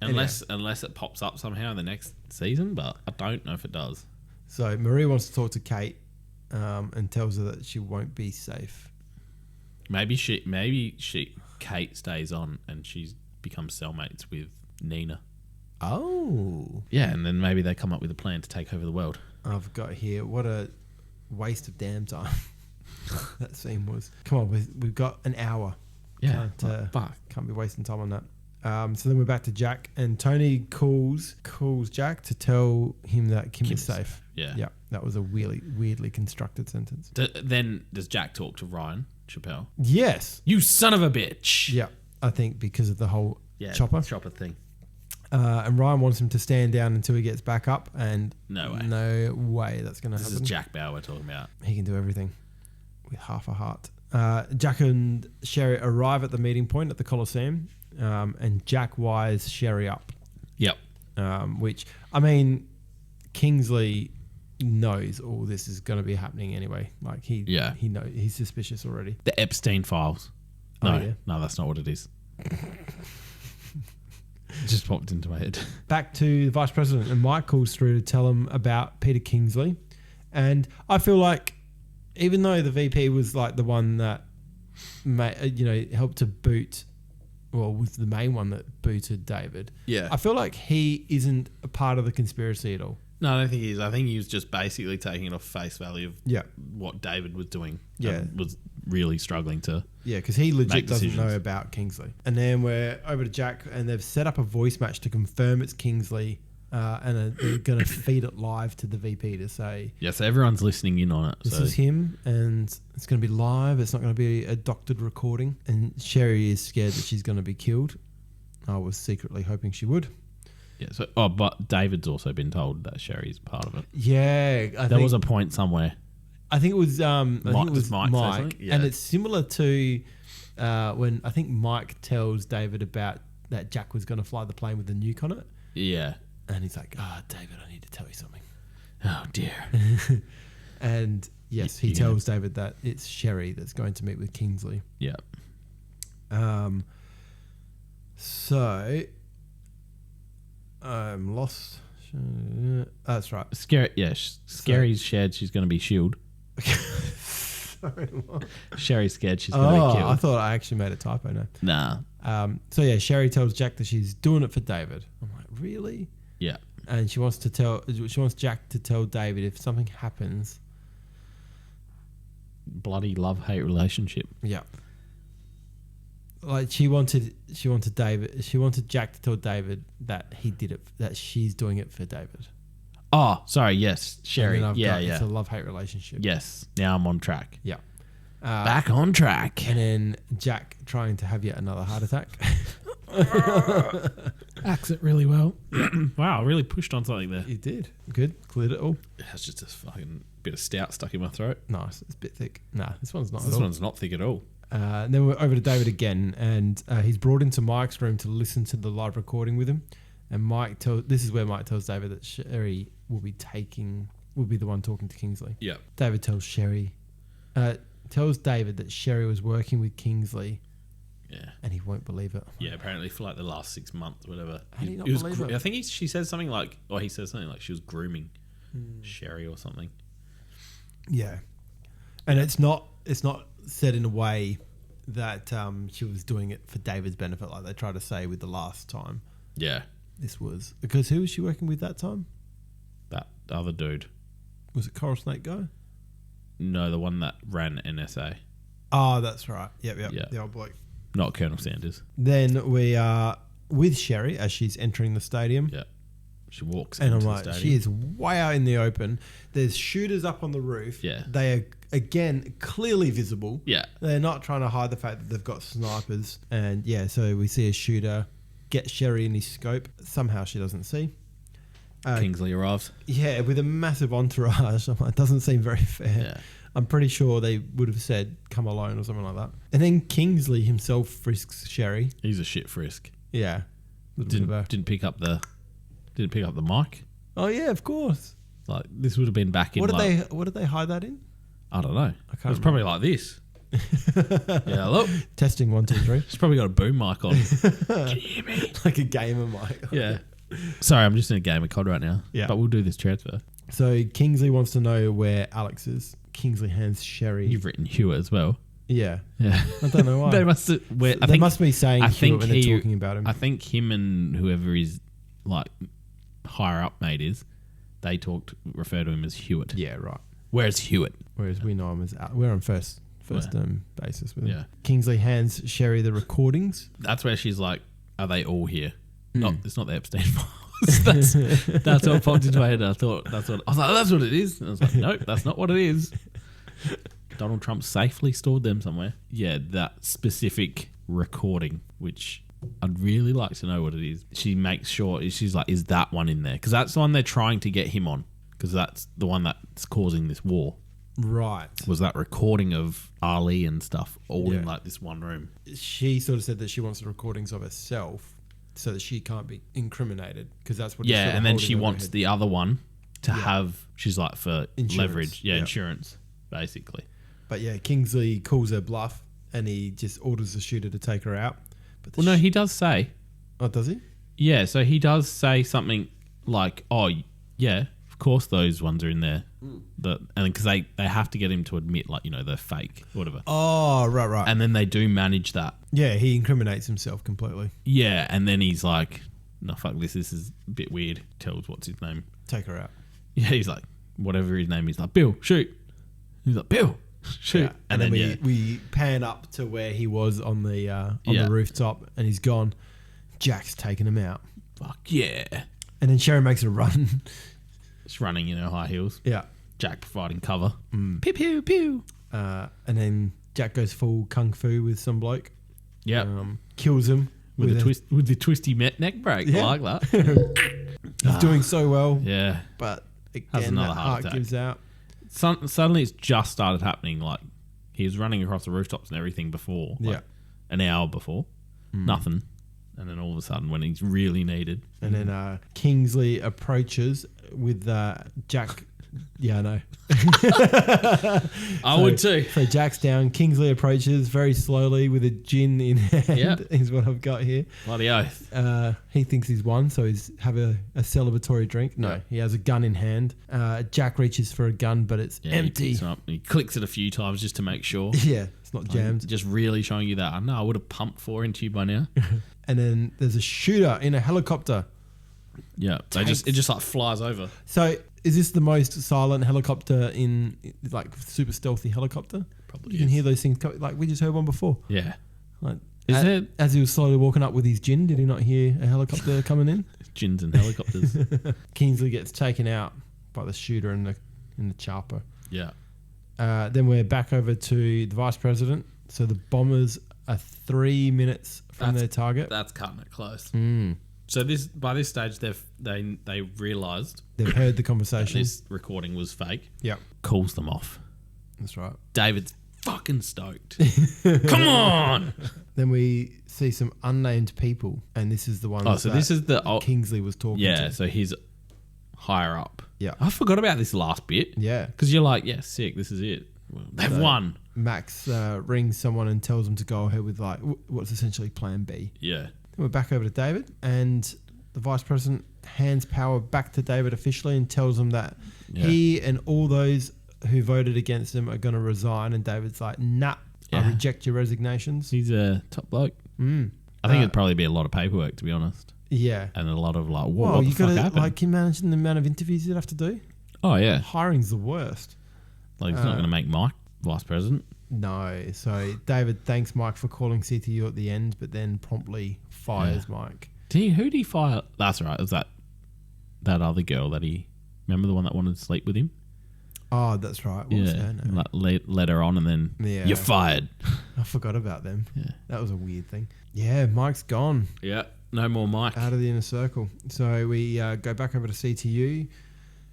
Unless it pops up somehow in the next season, but I don't know if it does. So Marie wants to talk to Kate and tells her that she won't be safe. Maybe Kate stays on and she becomes cellmates with Nina. Oh. Yeah, and then maybe they come up with a plan to take over the world. I've got here, what a waste of damn time that scene was. Come on, we've got an hour. Yeah, can't be wasting time on that. So then we're back to Jack, and Tony calls Jack to tell him that Kim is safe. Yeah. That was a weirdly constructed sentence. Then does Jack talk to Ryan Chappelle? Yes. You son of a bitch. Yeah, I think because of the whole chopper thing. And Ryan wants him to stand down until he gets back up, and no way that's going to happen. This is Jack Bauer we're talking about. He can do everything with half a heart. Jack and Sherry arrive at the meeting point at the Coliseum, and Jack wires Sherry up. Yep. Which, Kingsley knows all this is going to be happening anyway. He knows, he's suspicious already. The Epstein files. No, that's not what it is. Just popped into my head. Back to the vice president, and Mike calls through to tell him about Peter Kingsley. And I feel like even though the VP was the one that helped to boot was the main one that booted David. Yeah. I feel like he isn't a part of the conspiracy at all. No, I don't think he is. I think he was just basically taking it off face value of Yeah. what David was doing. Yeah. And was really struggling to. Yeah, because he legit Make doesn't decisions. know about Kingsley. And then we're over to Jack, and they've set up a voice match to confirm it's Kingsley, and they're going to feed it live to the VP to say, Yeah, so everyone's listening in on it. this So is him, and it's going to be live. It's not going to be a doctored recording. And Sherry is scared that she's going to be killed. I was secretly hoping she would. yeah. So but David's also been told that Sherry's part of it. Yeah, There was a point somewhere. I think it was Does Mike say something? Yeah. and it's similar to when I think Mike tells David about that Jack was going to fly the plane with the nuke on it, Yeah. and he's like, David, I need to tell you something." Oh dear. And yes, he Yeah. tells David that it's Sherry that's going to meet with Kingsley. Yeah. So I'm lost. That's right. Scary. Yeah. Scary's shared she's going to be shielded. Sorry, what? Sherry's scared she's going to be killed. I thought I actually made a typo now. Nah. So yeah, Sherry tells Jack that she's doing it for David. I'm like, really? Yeah. And she wants Jack to tell David if something happens. Bloody love-hate relationship. Yeah. Like she wanted Jack to tell David that he did it, that she's doing it for David. Oh, sorry. Yes. Sherry. And then I've Yeah. got, Yeah. It's a love-hate relationship. Yes. Now I'm on track. Yeah. Back on track. And then Jack trying to have yet another heart attack. Acts it really well. Wow, I really pushed on something there. You did. Good. Cleared it all. That's just a fucking bit of stout stuck in my throat. Nice. It's a bit thick. Nah, this one's not This at all. one's not thick at all. And then we're over to David again, and he's brought into Mike's room to listen to the live recording with him. And this is where Mike tells David that Sherry will be the one talking to Kingsley. Yeah. David tells David that Sherry was working with Kingsley, Yeah. and he won't believe it. Yeah, apparently for like the last 6 months, whatever. How do you not It was believe it? I think she said something like, he said something like she was grooming Sherry or something. Yeah, and it's not said in a way that she was doing it for David's benefit, like they tried to say with the last time. Yeah. This was because who was she working with that time? That other dude. Was it Coral Snake guy? No, the one that ran NSA. Oh, that's right. Yep. Yeah. The old bloke. Not Colonel Sanders. Then we are with Sherry as she's entering the stadium. Yeah. She walks And I'm into like, the she stadium. is way out in the open. There's shooters up on the roof. Yeah. They are, again, clearly visible. Yeah. They're not trying to hide the fact that they've got snipers. And yeah, so we see a shooter get Sherry in his scope. Somehow she doesn't see. Kingsley arrives. Yeah, with a massive entourage. I'm like, it doesn't seem very fair. Yeah. I'm pretty sure they would have said, come alone or something like that. And then Kingsley himself frisks Sherry. He's a shit frisk. Yeah. Little bit of a- Didn't pick up the mic. Oh, yeah, of course. Like this would have been back in. What did they hide that in? I don't know. can't It was probably like this. Yeah, look. Testing 1, 2, 3. She's probably got a boom mic on. Can you hear me? Like a gamer mic. Yeah. Sorry, I'm just in a game of COD right now. Yeah. But we'll do this transfer. So Kingsley wants to know where Alex is. Kingsley hands Sherry. You've written Hewitt as well. Yeah. Yeah. I don't know why. They must. They must be saying I Hewitt think when they're talking about him. I think him and whoever his like higher up mate is, they refer to him as Hewitt. Yeah, right. Where's Hewitt? Whereas we know him as we're on first basis with him. Yeah. Kingsley hands Sherry the recordings. That's where she's like, "Are they all here?" Mm. It's not the Epstein files. that's what popped into my head. I thought I was like, that's what it is. And I was like, nope, that's not what it is. Donald Trump safely stored them somewhere. Yeah, that specific recording, which I'd really like to know what it is. She makes sure, she's like, is that one in there? Because that's the one they're trying to get him on. Because that's the one that's causing this war. Right. Was that recording of Ali and stuff all Yeah. in like this one room. She sort of said that she wants the recordings of herself so that she can't be incriminated because that's what. Yeah, and then she wants the other one to have, she's like for Insurance. leverage. Yeah, Yeah. insurance, basically. But yeah, Kingsley calls her bluff and he just orders the shooter to take her out. But the Well, no, he does say. Oh, does he? Yeah, so he does say something like, oh, yeah, of Of course, those ones are in there. And because they have to get him to admit, like, they're fake or whatever. Oh, right. And then they do manage that. Yeah, he incriminates himself completely. Yeah, and then he's like, no, fuck this. This is a bit weird. Tells what's his name. Take her out. Yeah, he's like, whatever his name is, like, Bill, shoot. He's like, Bill, shoot. Yeah. And then we pan up to where he was on the rooftop, and he's gone. Jack's taken him out. Fuck yeah. And then Sharon makes a run. Just running in her high heels. Yeah. Jack providing cover. Pew, pew, pew. And then Jack goes full kung fu with some bloke. Yeah. Kills him. With the twisty neck break. Yeah. I like that. He's doing so well. Yeah. But again, Has another that heart heart attack. gives out. Suddenly it's just started happening. Like, he was running across the rooftops and everything before. Like, an hour before. Nothing. And then all of a sudden, when he's really needed. And then Kingsley approaches with Jack. Yeah, I know. I would too. So Jack's down. Kingsley approaches very slowly with a gin in hand. Yep. Is what I've got here. Bloody oath. He thinks he's won, so he's have a celebratory drink. No, he has a gun in hand. Jack reaches for a gun, but it's empty. He picks it up and he clicks it a few times just to make sure. Yeah, it's not jammed. Just really showing you that. I know I would have pumped 4 into you by now. And then there's a shooter in a helicopter. Yeah, it just like flies over. So is this the most silent helicopter in, like, super stealthy helicopter? Probably. You can hear those things like we just heard one before. Yeah. Like, Is as he was slowly walking up with his gin, did he not hear a helicopter coming in? Gins and helicopters. Kingsley gets taken out by the shooter in the chopper. Yeah. Then we're back over to the vice president. So the bombers are 3 minutes from their target. That's cutting it close. So by this stage they realised They've heard the conversation. this recording was fake. Yep. Calls them off. That's right. David's fucking stoked. Come on. Then we see some unnamed people, and this is the one. Oh, so this is the Kingsley was talking to. Yeah, so he's higher up. Yeah. I forgot about this last bit. Yeah. Because you're like, yeah, sick, this is it. Well, they've won. Max rings someone and tells them to go ahead with, like, what's essentially plan B. Yeah. Then we're back over to David, and the vice president hands power back to David officially and tells him that he and all those who voted against him are going to resign. And David's like, nah, I reject your resignations. He's a top bloke. I think it'd probably be a lot of paperwork, to be honest. Yeah. And a lot of like, what the fuck happened? Like, can you imagine the amount of interviews you'd have to do? Oh, yeah. Hiring's the worst. Like, he's not going to make Mike vice president. No. So David thanks Mike for calling CTU at the end, but then promptly fires Mike. Who did he fire? That's right. It was that other girl that he... Remember the one that wanted to sleep with him? Oh, that's right. What was her name? Like, led her on and then you're fired. I forgot about them. Yeah. That was a weird thing. Yeah, Mike's gone. Yeah. No more Mike. Out of the inner circle. So we go back over to CTU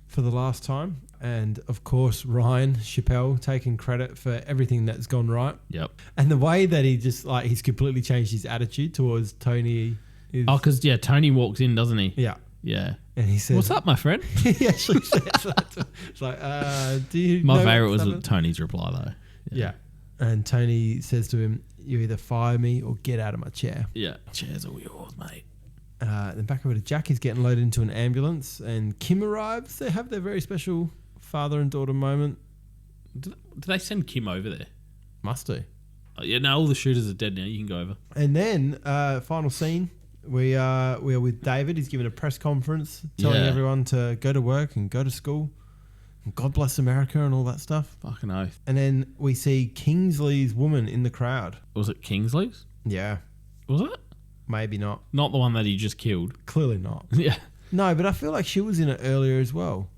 for the last time. And, of course, Ryan Chappelle taking credit for everything that's gone right. Yep. And the way that he just, like, he's completely changed his attitude towards Tony. Because, Tony walks in, doesn't he? Yeah. Yeah. And he says... What's up, my friend? He actually says that. It's like, do you My know favourite what's was happened? Tony's reply, though. Yeah. And Tony says to him, you either fire me or get out of my chair. Yeah. Chairs are yours, mate. Then back over to Jack. He's getting loaded into an ambulance. And Kim arrives. They have their very special father and daughter moment. Did they send Kim over there? Must do. No, all the shooters are dead now. You can go over. And then, final scene. We are with David. He's giving a press conference telling everyone to go to work and go to school. And God bless America and all that stuff. Fucking oath. And then we see Kingsley's woman in the crowd. Was it Kingsley's? Yeah. Was it? Maybe not. Not the one that he just killed. Clearly not. Yeah. No, but I feel like she was in it earlier as well.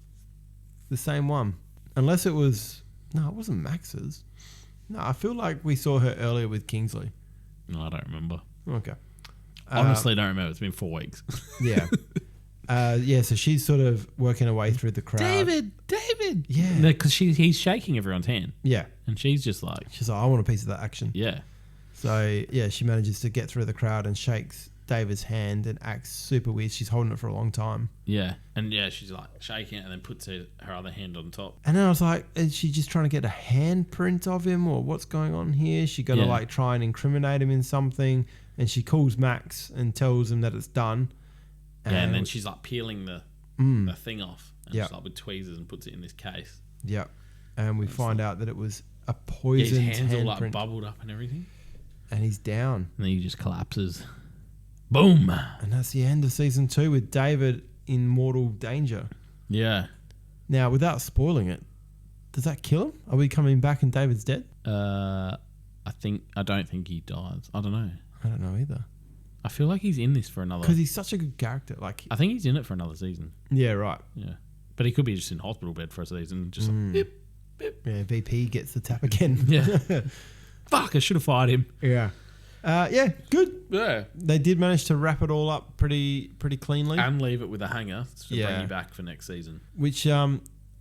The same one. Unless it was... No, it wasn't Max's. No, I feel like we saw her earlier with Kingsley. No, I don't remember. Okay. Honestly, I don't remember. It's been 4 weeks. Yeah. So she's sort of working her way through the crowd. David! Yeah. Because he's shaking everyone's hand. Yeah. And she's just like... She's like, I want a piece of that action. Yeah. So, yeah, she manages to get through the crowd and shakes David's hand and acts super weird. She's holding it for a long time. Yeah. And, she's like shaking it and then puts her other hand on top. And then I was like, is she just trying to get a handprint of him or what's going on here? Is she going to, like, try and incriminate him in something? And she calls Max and tells him that it's done. And then she's, like, peeling the the thing off and Yeah. just like with tweezers and puts it in this case. Yeah. And we find out that it was a Yeah, poisoned his hands all like handprint, bubbled up and everything. and he's down. And then he just collapses. Boom. And that's the end of season 2 with David in mortal danger. Yeah. Now, without spoiling it, does that kill him? Are we coming back and David's dead? I don't think he dies. I don't know. I don't know either. I feel like he's in this for another. Because he's such a good character. Like, I think he's in it for another season. yeah, right. Yeah. But he could be just in hospital bed for a season. Just like, beep, beep. Yeah, VP gets the tap again. Yeah. Fuck, I should have fired him. Yeah. Yeah, good. Yeah. They did manage to wrap it all up pretty cleanly. And leave it with a hanger to bring Yeah. you back for next season. Which I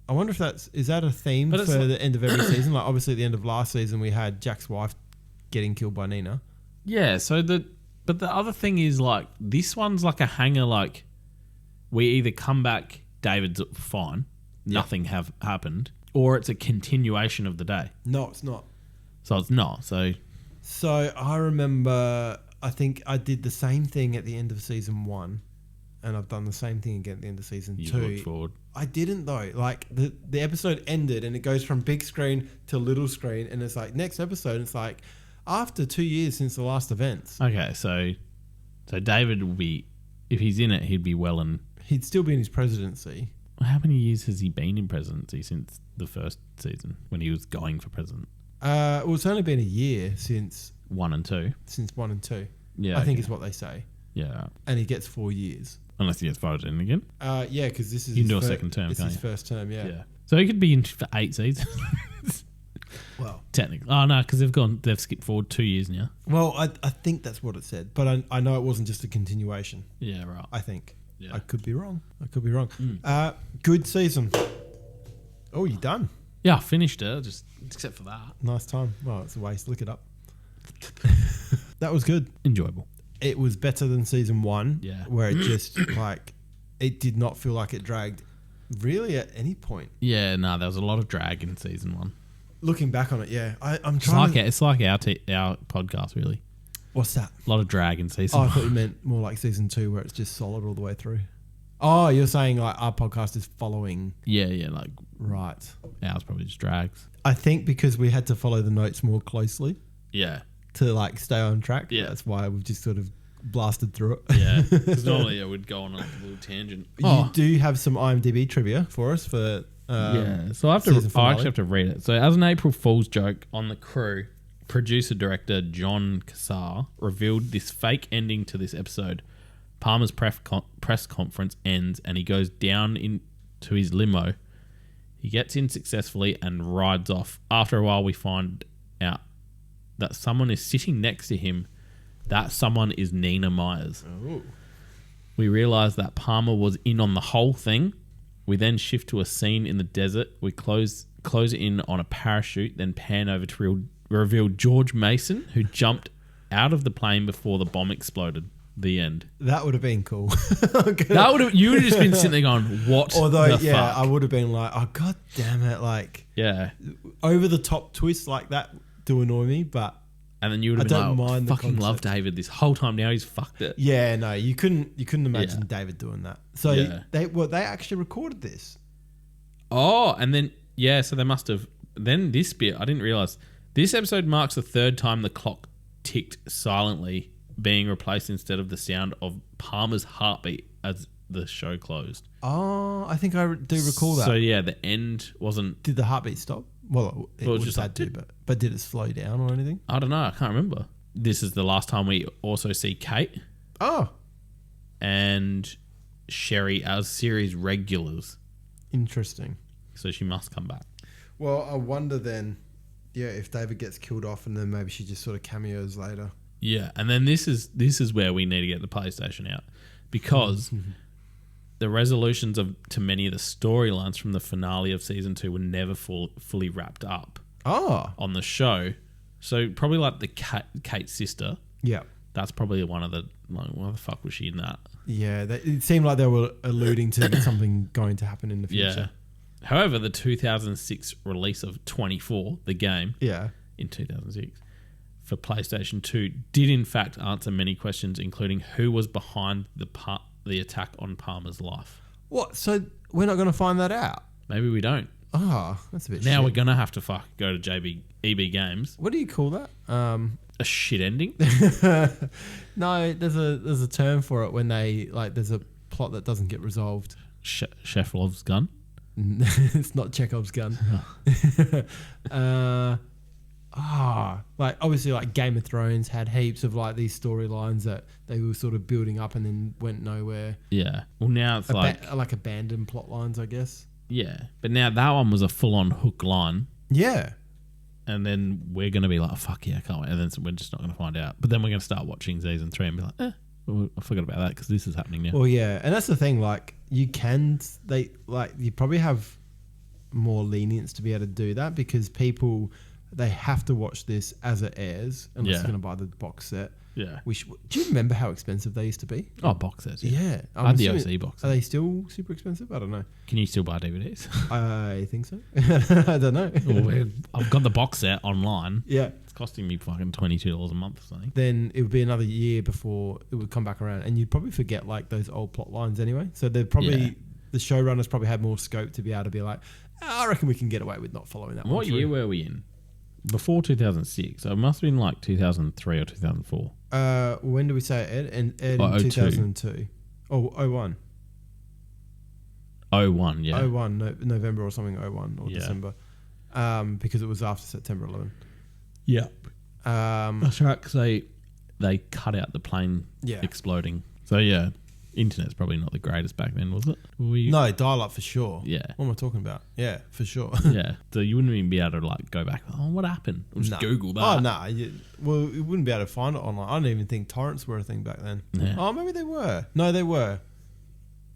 wonder if is that a theme But for it's the end of every season? Like, obviously at the end of last season we had Jack's wife getting killed by Nina. Yeah, but the other thing is like this one's like a hanger, like we either come back, David's fine, nothing have happened, or it's a continuation of the day. No, it's not. So it's not. So I remember, I think I did the same thing at the end of season 1, and I've done the same thing again at the end of season You 2. look forward. I didn't though. Like the episode ended and it goes from big screen to little screen, and it's like next episode. It's like after 2 years since the last events. Okay, so David will be, if he's in it, he'd be well and. He'd still be in his presidency. How many years has he been in presidency since the first season when he was going for president? Well, it's only been a year since 1 and 2. 1 and 2. Yeah, I think okay. is what they say. Yeah, And he gets 4 years. unless he gets voted in again. Yeah, because this is You can his do a second term, This is can't his you? first term. Yeah. So he could be in for 8 seasons. Well, Technically. Oh, no, because they've skipped forward 2 years now. well, I think that's what it said, but I know it wasn't just a continuation. Yeah, right. I think. Yeah. I could be wrong. Good season. Oh, you done? Yeah, I finished it, just except for that. Nice time. Well, it's a waste. Look it up. That was good. Enjoyable. It was better than season 1. Yeah. Where it just like it did not feel like it dragged really at any point. Yeah, no, there was a lot of drag in season 1. Looking back on it, yeah, I'm It's trying. like it's like our podcast, really. What's that? A lot of drag in season Oh, I 1. thought you meant more like season 2 where it's just solid all the way through. Oh, you're saying like our podcast is following. Yeah, like Right. ours probably just drags. I think because we had to follow the notes more closely Yeah, to like stay on track. Yeah. That's why we've just sort of blasted through it. yeah. Because normally I would go on like a little tangent. You do have some IMDb trivia for us for Yeah, so I season finale. actually have to read it. So, as an April Fool's joke on the crew, producer-director John Cassar revealed this fake ending to this episode. Palmer's press conference ends and he goes down into his limo. He gets in successfully and rides off. After a while, we find out that someone is sitting next to him. That someone is Nina Myers. Oh. We realise that Palmer was in on the whole thing. We then shift to a scene in the desert. We close in on a parachute, then pan over to reveal George Mason, who jumped out of the plane before the bomb exploded. The end. That would have been cool. You would have just been sitting there going, "What?" Although, the yeah, fuck? I would have been like, "Oh, god damn it!" Like Yeah, over the top twists like that do annoy me, but and then you would have I been don't like, mind the "Fucking love concept. David this whole time. Now he's fucked it." yeah, no, you couldn't imagine Yeah. David doing that. So Yeah. they actually recorded this. Oh, and then so they must have. Then this bit, I didn't realize. This episode marks the third time the clock ticked silently, being replaced instead of the sound of Palmer's heartbeat as the show closed. Oh, I think I do recall that. So yeah, the end wasn't. Did the heartbeat stop? Well, it was was just just like, had to, but did it slow down or anything? I don't know. I can't remember. This is the last time we also see Kate Oh, and Sherry as series regulars. interesting. So she must come back. Well, I wonder then, yeah, if David gets killed off and then maybe she just sort of cameos later. Yeah, and then this is where we need to get the PlayStation out because the resolutions to many of the storylines from the finale of season 2 were never fully wrapped up Oh, on the show. So probably like the Kate's sister. yeah. That's probably one of the like, why the fuck was she in that? Yeah, it seemed like they were alluding to something going to happen in the future. Yeah. However, the 2006 release of 24, the game, Yeah. in 2006 for PlayStation 2 did in fact answer many questions, including who was behind the attack on Palmer's life. What? So we're not going to find that out? Maybe we don't. Oh, that's a bit Now shit. we're going to have to go to EB Games. What do you call that? A shit ending? No, there's a term for it when they, like, there's a plot that doesn't get resolved. Chekhov's gun? It's not Chekhov's gun. Like obviously, like Game of Thrones had heaps of like these storylines that they were sort of building up and then went nowhere. Yeah. Well, now it's like abandoned plot lines, I guess. Yeah. But now that one was a full-on hook line. Yeah. And then we're going to be like, oh, fuck yeah, I can't wait. And then we're just not going to find out. But then we're going to start watching season 3 and be like, well, I forgot about that because this is happening now. Well, yeah. And that's the thing. Like, you probably have more lenience to be able to do that because people, they have to watch this as it airs unless you're going to buy the box set. Yeah. Do you remember how expensive they used to be? Oh, box sets. Yeah. I had the OC box set. Are they still super expensive? I don't know. Can you still buy DVDs? I think so. I don't know. Well, I've got the box set online. Yeah. It's costing me fucking $22 a month or something. Then it would be another year before it would come back around. And you'd probably forget like those old plot lines anyway. So they're probably, the showrunners probably had more scope to be able to be like, I reckon we can get away with not following that one. What year were we in? Before 2006. So it must have been like 2003 or 2004. When do we say it? In 2002. Oh, 01. 01, yeah. 01, November or something, 01 or December. Because it was after September 11. Yeah. That's right, because they cut out the plane exploding. So, yeah, internet's probably not the greatest back then, was it? No, dial-up for sure. Yeah. What am I talking about? Yeah, for sure. Yeah. So you wouldn't even be able to like go back, oh, what happened? Or just Google that. Oh, no. Well, you wouldn't be able to find it online. I don't even think torrents were a thing back then. Yeah. Oh, maybe they were. No, they were.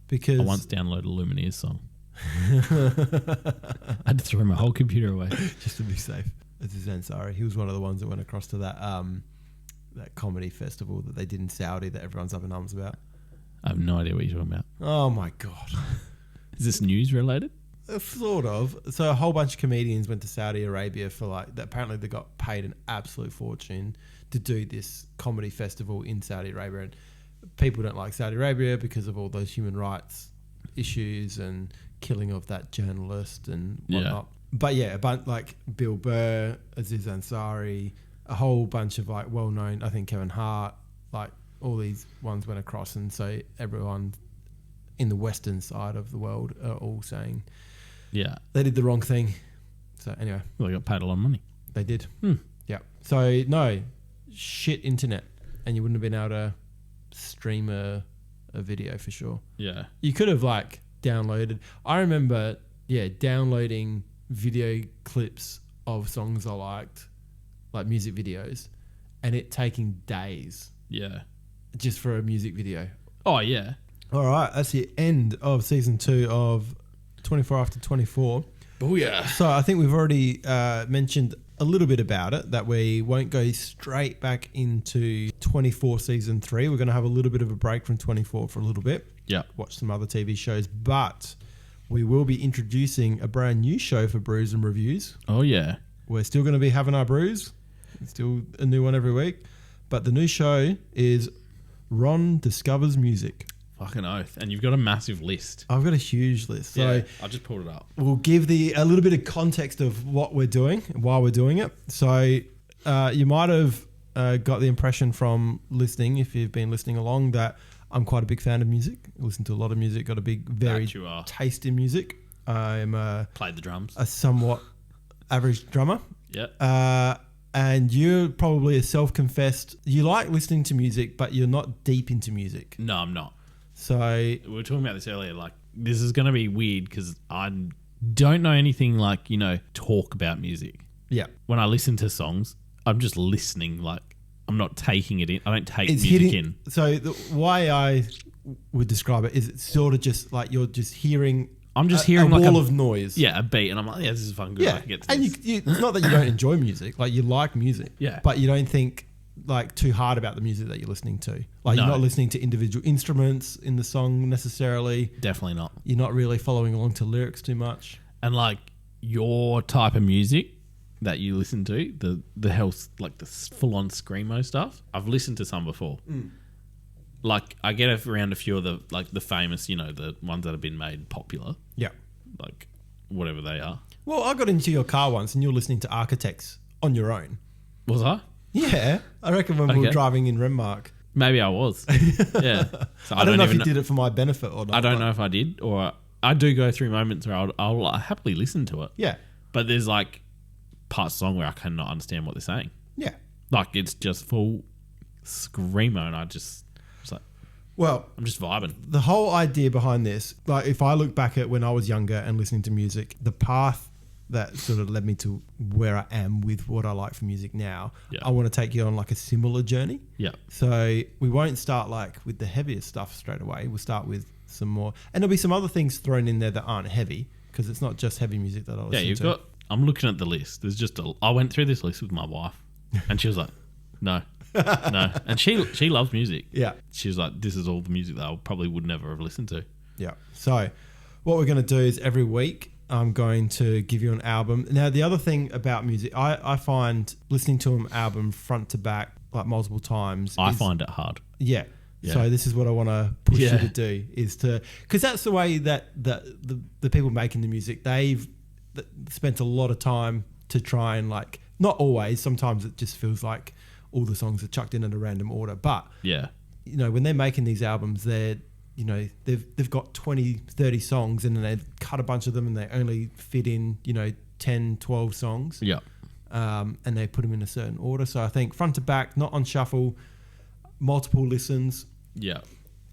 Because I once downloaded a Lumineers song. I had to throw my whole computer away. Just to be safe. Aziz Ansari. He was one of the ones that went across to that comedy festival that they did in Saudi that everyone's up in arms about. I have no idea what you're talking about. Oh, my God. Is this news related? Sort of. So a whole bunch of comedians went to Saudi Arabia for like, apparently they got paid an absolute fortune to do this comedy festival in Saudi Arabia. And people don't like Saudi Arabia because of all those human rights issues and killing of that journalist and whatnot. Yeah. But yeah, a bunch like Bill Burr, Aziz Ansari, a whole bunch of like well-known, I think Kevin Hart, like all these ones went across. And so everyone in the Western side of the world are all saying, yeah, they did the wrong thing. So anyway. Well, they got paid a lot of money. They did. Yeah. So no, shit internet. And you wouldn't have been able to stream a video for sure. Yeah. You could have like downloaded. I remember, downloading video clips of songs I liked, like music videos, and it taking days. Yeah. Just for a music video. Oh, yeah. All right. That's the end of season 2 of 24 After 24. Oh, yeah. So I think we've already mentioned a little bit about it, that we won't go straight back into 24 season 3. We're going to have a little bit of a break from 24 for a little bit. Yeah. Watch some other TV shows, but we will be introducing a brand new show for Brews and Reviews. Oh, yeah. We're still going to be having our brews. Still a new one every week. But the new show is Ron Discovers Music. Fucking oath. And you've got a massive list. I've got a huge list. So I just pulled it up. We'll give a little bit of context of what we're doing, why we're doing it. So you might have got the impression from listening, if you've been listening along, that I'm quite a big fan of music. I listen to a lot of music, got a very taste in music. I'm played the drums. A somewhat average drummer. Yeah. And you're probably a self-confessed, you like listening to music, but you're not deep into music. No, I'm not. So we were talking about this earlier. Like, this is going to be weird because I don't know anything like, talk about music. Yeah. When I listen to songs, I'm just listening. Like, I'm not taking it in. I don't take music in. So the way I would describe it is it's sort of just like you're just hearing. I'm just hearing a wall of noise. Yeah, a beat, and I'm like, this is fucking good. Yeah, I can get to and this. it's not that you don't enjoy music. Like, you like music. Yeah. But you don't think like too hard about the music that you're listening to. Like, you're not listening to individual instruments in the song necessarily. Definitely not. You're not really following along to lyrics too much. And like your type of music that you listen to, the health, like the full on screamo stuff, I've listened to some before. like I get around a few of the like the famous, you know, the ones that have been made popular, Yeah. like whatever they are. Well, I got into your car once and you were listening to Architects on your own. Was I? Yeah. I reckon when we were driving in Renmark. Maybe I was. Yeah. So I don't know if you did it for my benefit or not. I don't know if I did, or I do go through moments where I'll happily listen to it. Yeah. But there's like parts of the song where I cannot understand what they're saying. Yeah. Like it's just full screamo, and it's like, well, I'm just vibing. The whole idea behind this, like if I look back at when I was younger and listening to music, the path that sort of led me to where I am with what I like for music now, I want to take you on like a similar journey. Yeah. So we won't start like with the heaviest stuff straight away. We'll start with some more, and there'll be some other things thrown in there that aren't heavy, because it's not just heavy music that I listen to. I'm looking at the list. There's just I went through this list with my wife, and she was like, no, no. And she loves music. Yeah. She was like, this is all the music that I probably would never have listened to. Yeah. So what we're going to do is every week I'm going to give you an album. Now, the other thing about music, I find listening to an album front to back like multiple times. I find it hard. Yeah. Yeah. So this is what I want to push you to do, is to, because that's the way that the people making the music, they've spent a lot of time to try and like, not always, sometimes it just feels like all the songs are chucked in a random order. But, yeah, you know, when they're making these albums, you know, they've got 20, 30 songs, and then they cut a bunch of them and they only fit in, you know, 10, 12 songs. Yeah. And they put them in a certain order. So I think front to back, not on shuffle, multiple listens. Yeah.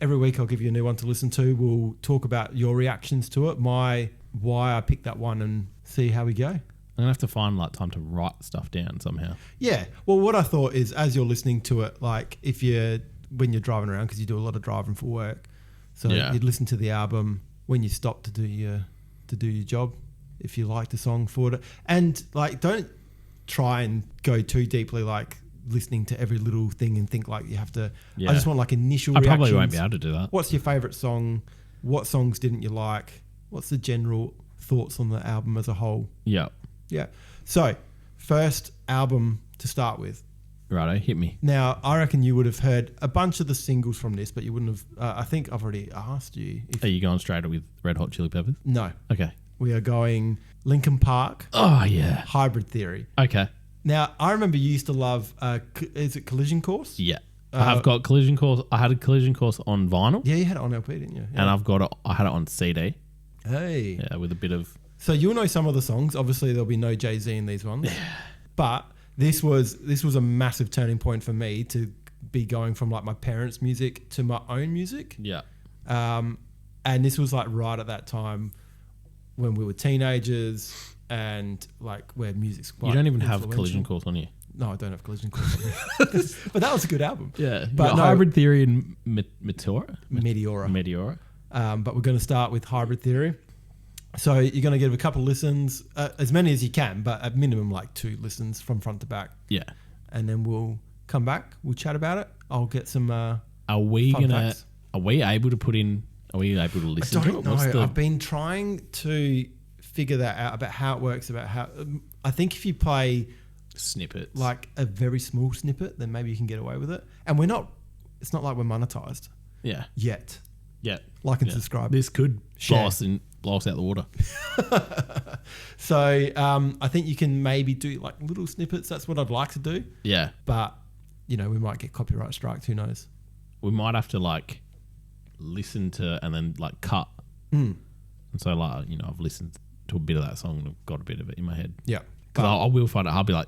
Every week I'll give you a new one to listen to. We'll talk about your reactions to it, why I picked that one, and see how we go. I'm gonna have to find like time to write stuff down somehow. Yeah. Well, what I thought is, as you're listening to it, like when you're driving around, because you do a lot of driving for work, so you'd listen to the album when you stop to do your job, if you like the song for it, and like don't try and go too deeply, like listening to every little thing and think like you have to. I just want like initial reactions. I probably won't be able to do that. What's your favourite song? What songs didn't you like? What's the general thoughts on the album as a whole? Yeah. Yeah. So, first album to start with. Righto, hit me. Now, I reckon you would have heard a bunch of the singles from this, but you wouldn't have. I think I've already asked you. Are you going straight with Red Hot Chili Peppers? No. Okay. We are going Linkin Park. Oh, yeah. Hybrid Theory. Okay. Now, I remember you used to love, is it Collision Course? Yeah. I've got Collision Course. I had a Collision Course on vinyl. Yeah, you had it on LP, didn't you? Yeah. And I had it on CD. Hey. Yeah, with a bit of... So you'll know some of the songs. Obviously, there'll be no Jay-Z in these ones. But this was a massive turning point for me to be going from like my parents' music to my own music. Yeah. And this was like right at that time when we were teenagers, and like where music's quite... You don't even have Collision Course on you. No, I don't have Collision Course on me. But that was a good album. Yeah. But Hybrid Theory and Meteora. But we're going to start with Hybrid Theory. So you're going to give a couple listens, as many as you can, but at minimum like 2 listens from front to back. Yeah. And then we'll come back. We'll chat about it. I'll get some Are we able to put in... Are we able to listen to it? I don't know. I've been trying to figure that out, about how it works, about how... I think if you play... snippets. Like a very small snippet, then maybe you can get away with it. And it's not like we're monetized. Yeah. Yet. Yeah. Like and subscribe. This could blow us out the water. So I think you can maybe do like little snippets. That's what I'd like to do. Yeah. But, you know, we might get copyright striked. Who knows? We might have to like listen to and then like cut. And so like, you know, I've listened to a bit of that song and I've got a bit of it in my head. Yeah. Because I will find it. I'll be like,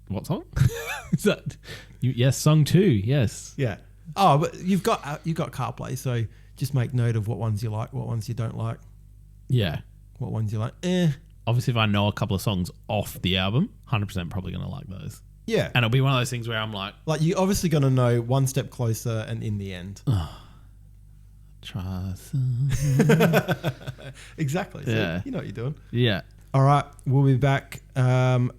what song? Is that? Yes, song 2. Yes. Yeah. Oh, but you've got CarPlay, so just make note of what ones you like, what ones you don't like. Yeah. What ones you like. Obviously, if I know a couple of songs off the album, 100% probably going to like those. Yeah. And it'll be one of those things where I'm like... Like, you're obviously going to know One Step Closer and In the End. Try Exactly. So yeah. you know what you're doing. Yeah. All right. We'll be back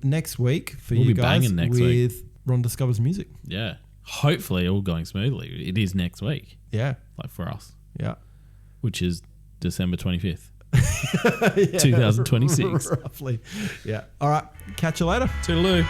next week for you guys with Ron Discovers Music. Yeah. Hopefully all going smoothly. It is next week. Yeah. Like for us. Yeah. Which is December 25th. 2026. Roughly. Yeah. All right. Catch you later. Toodaloo.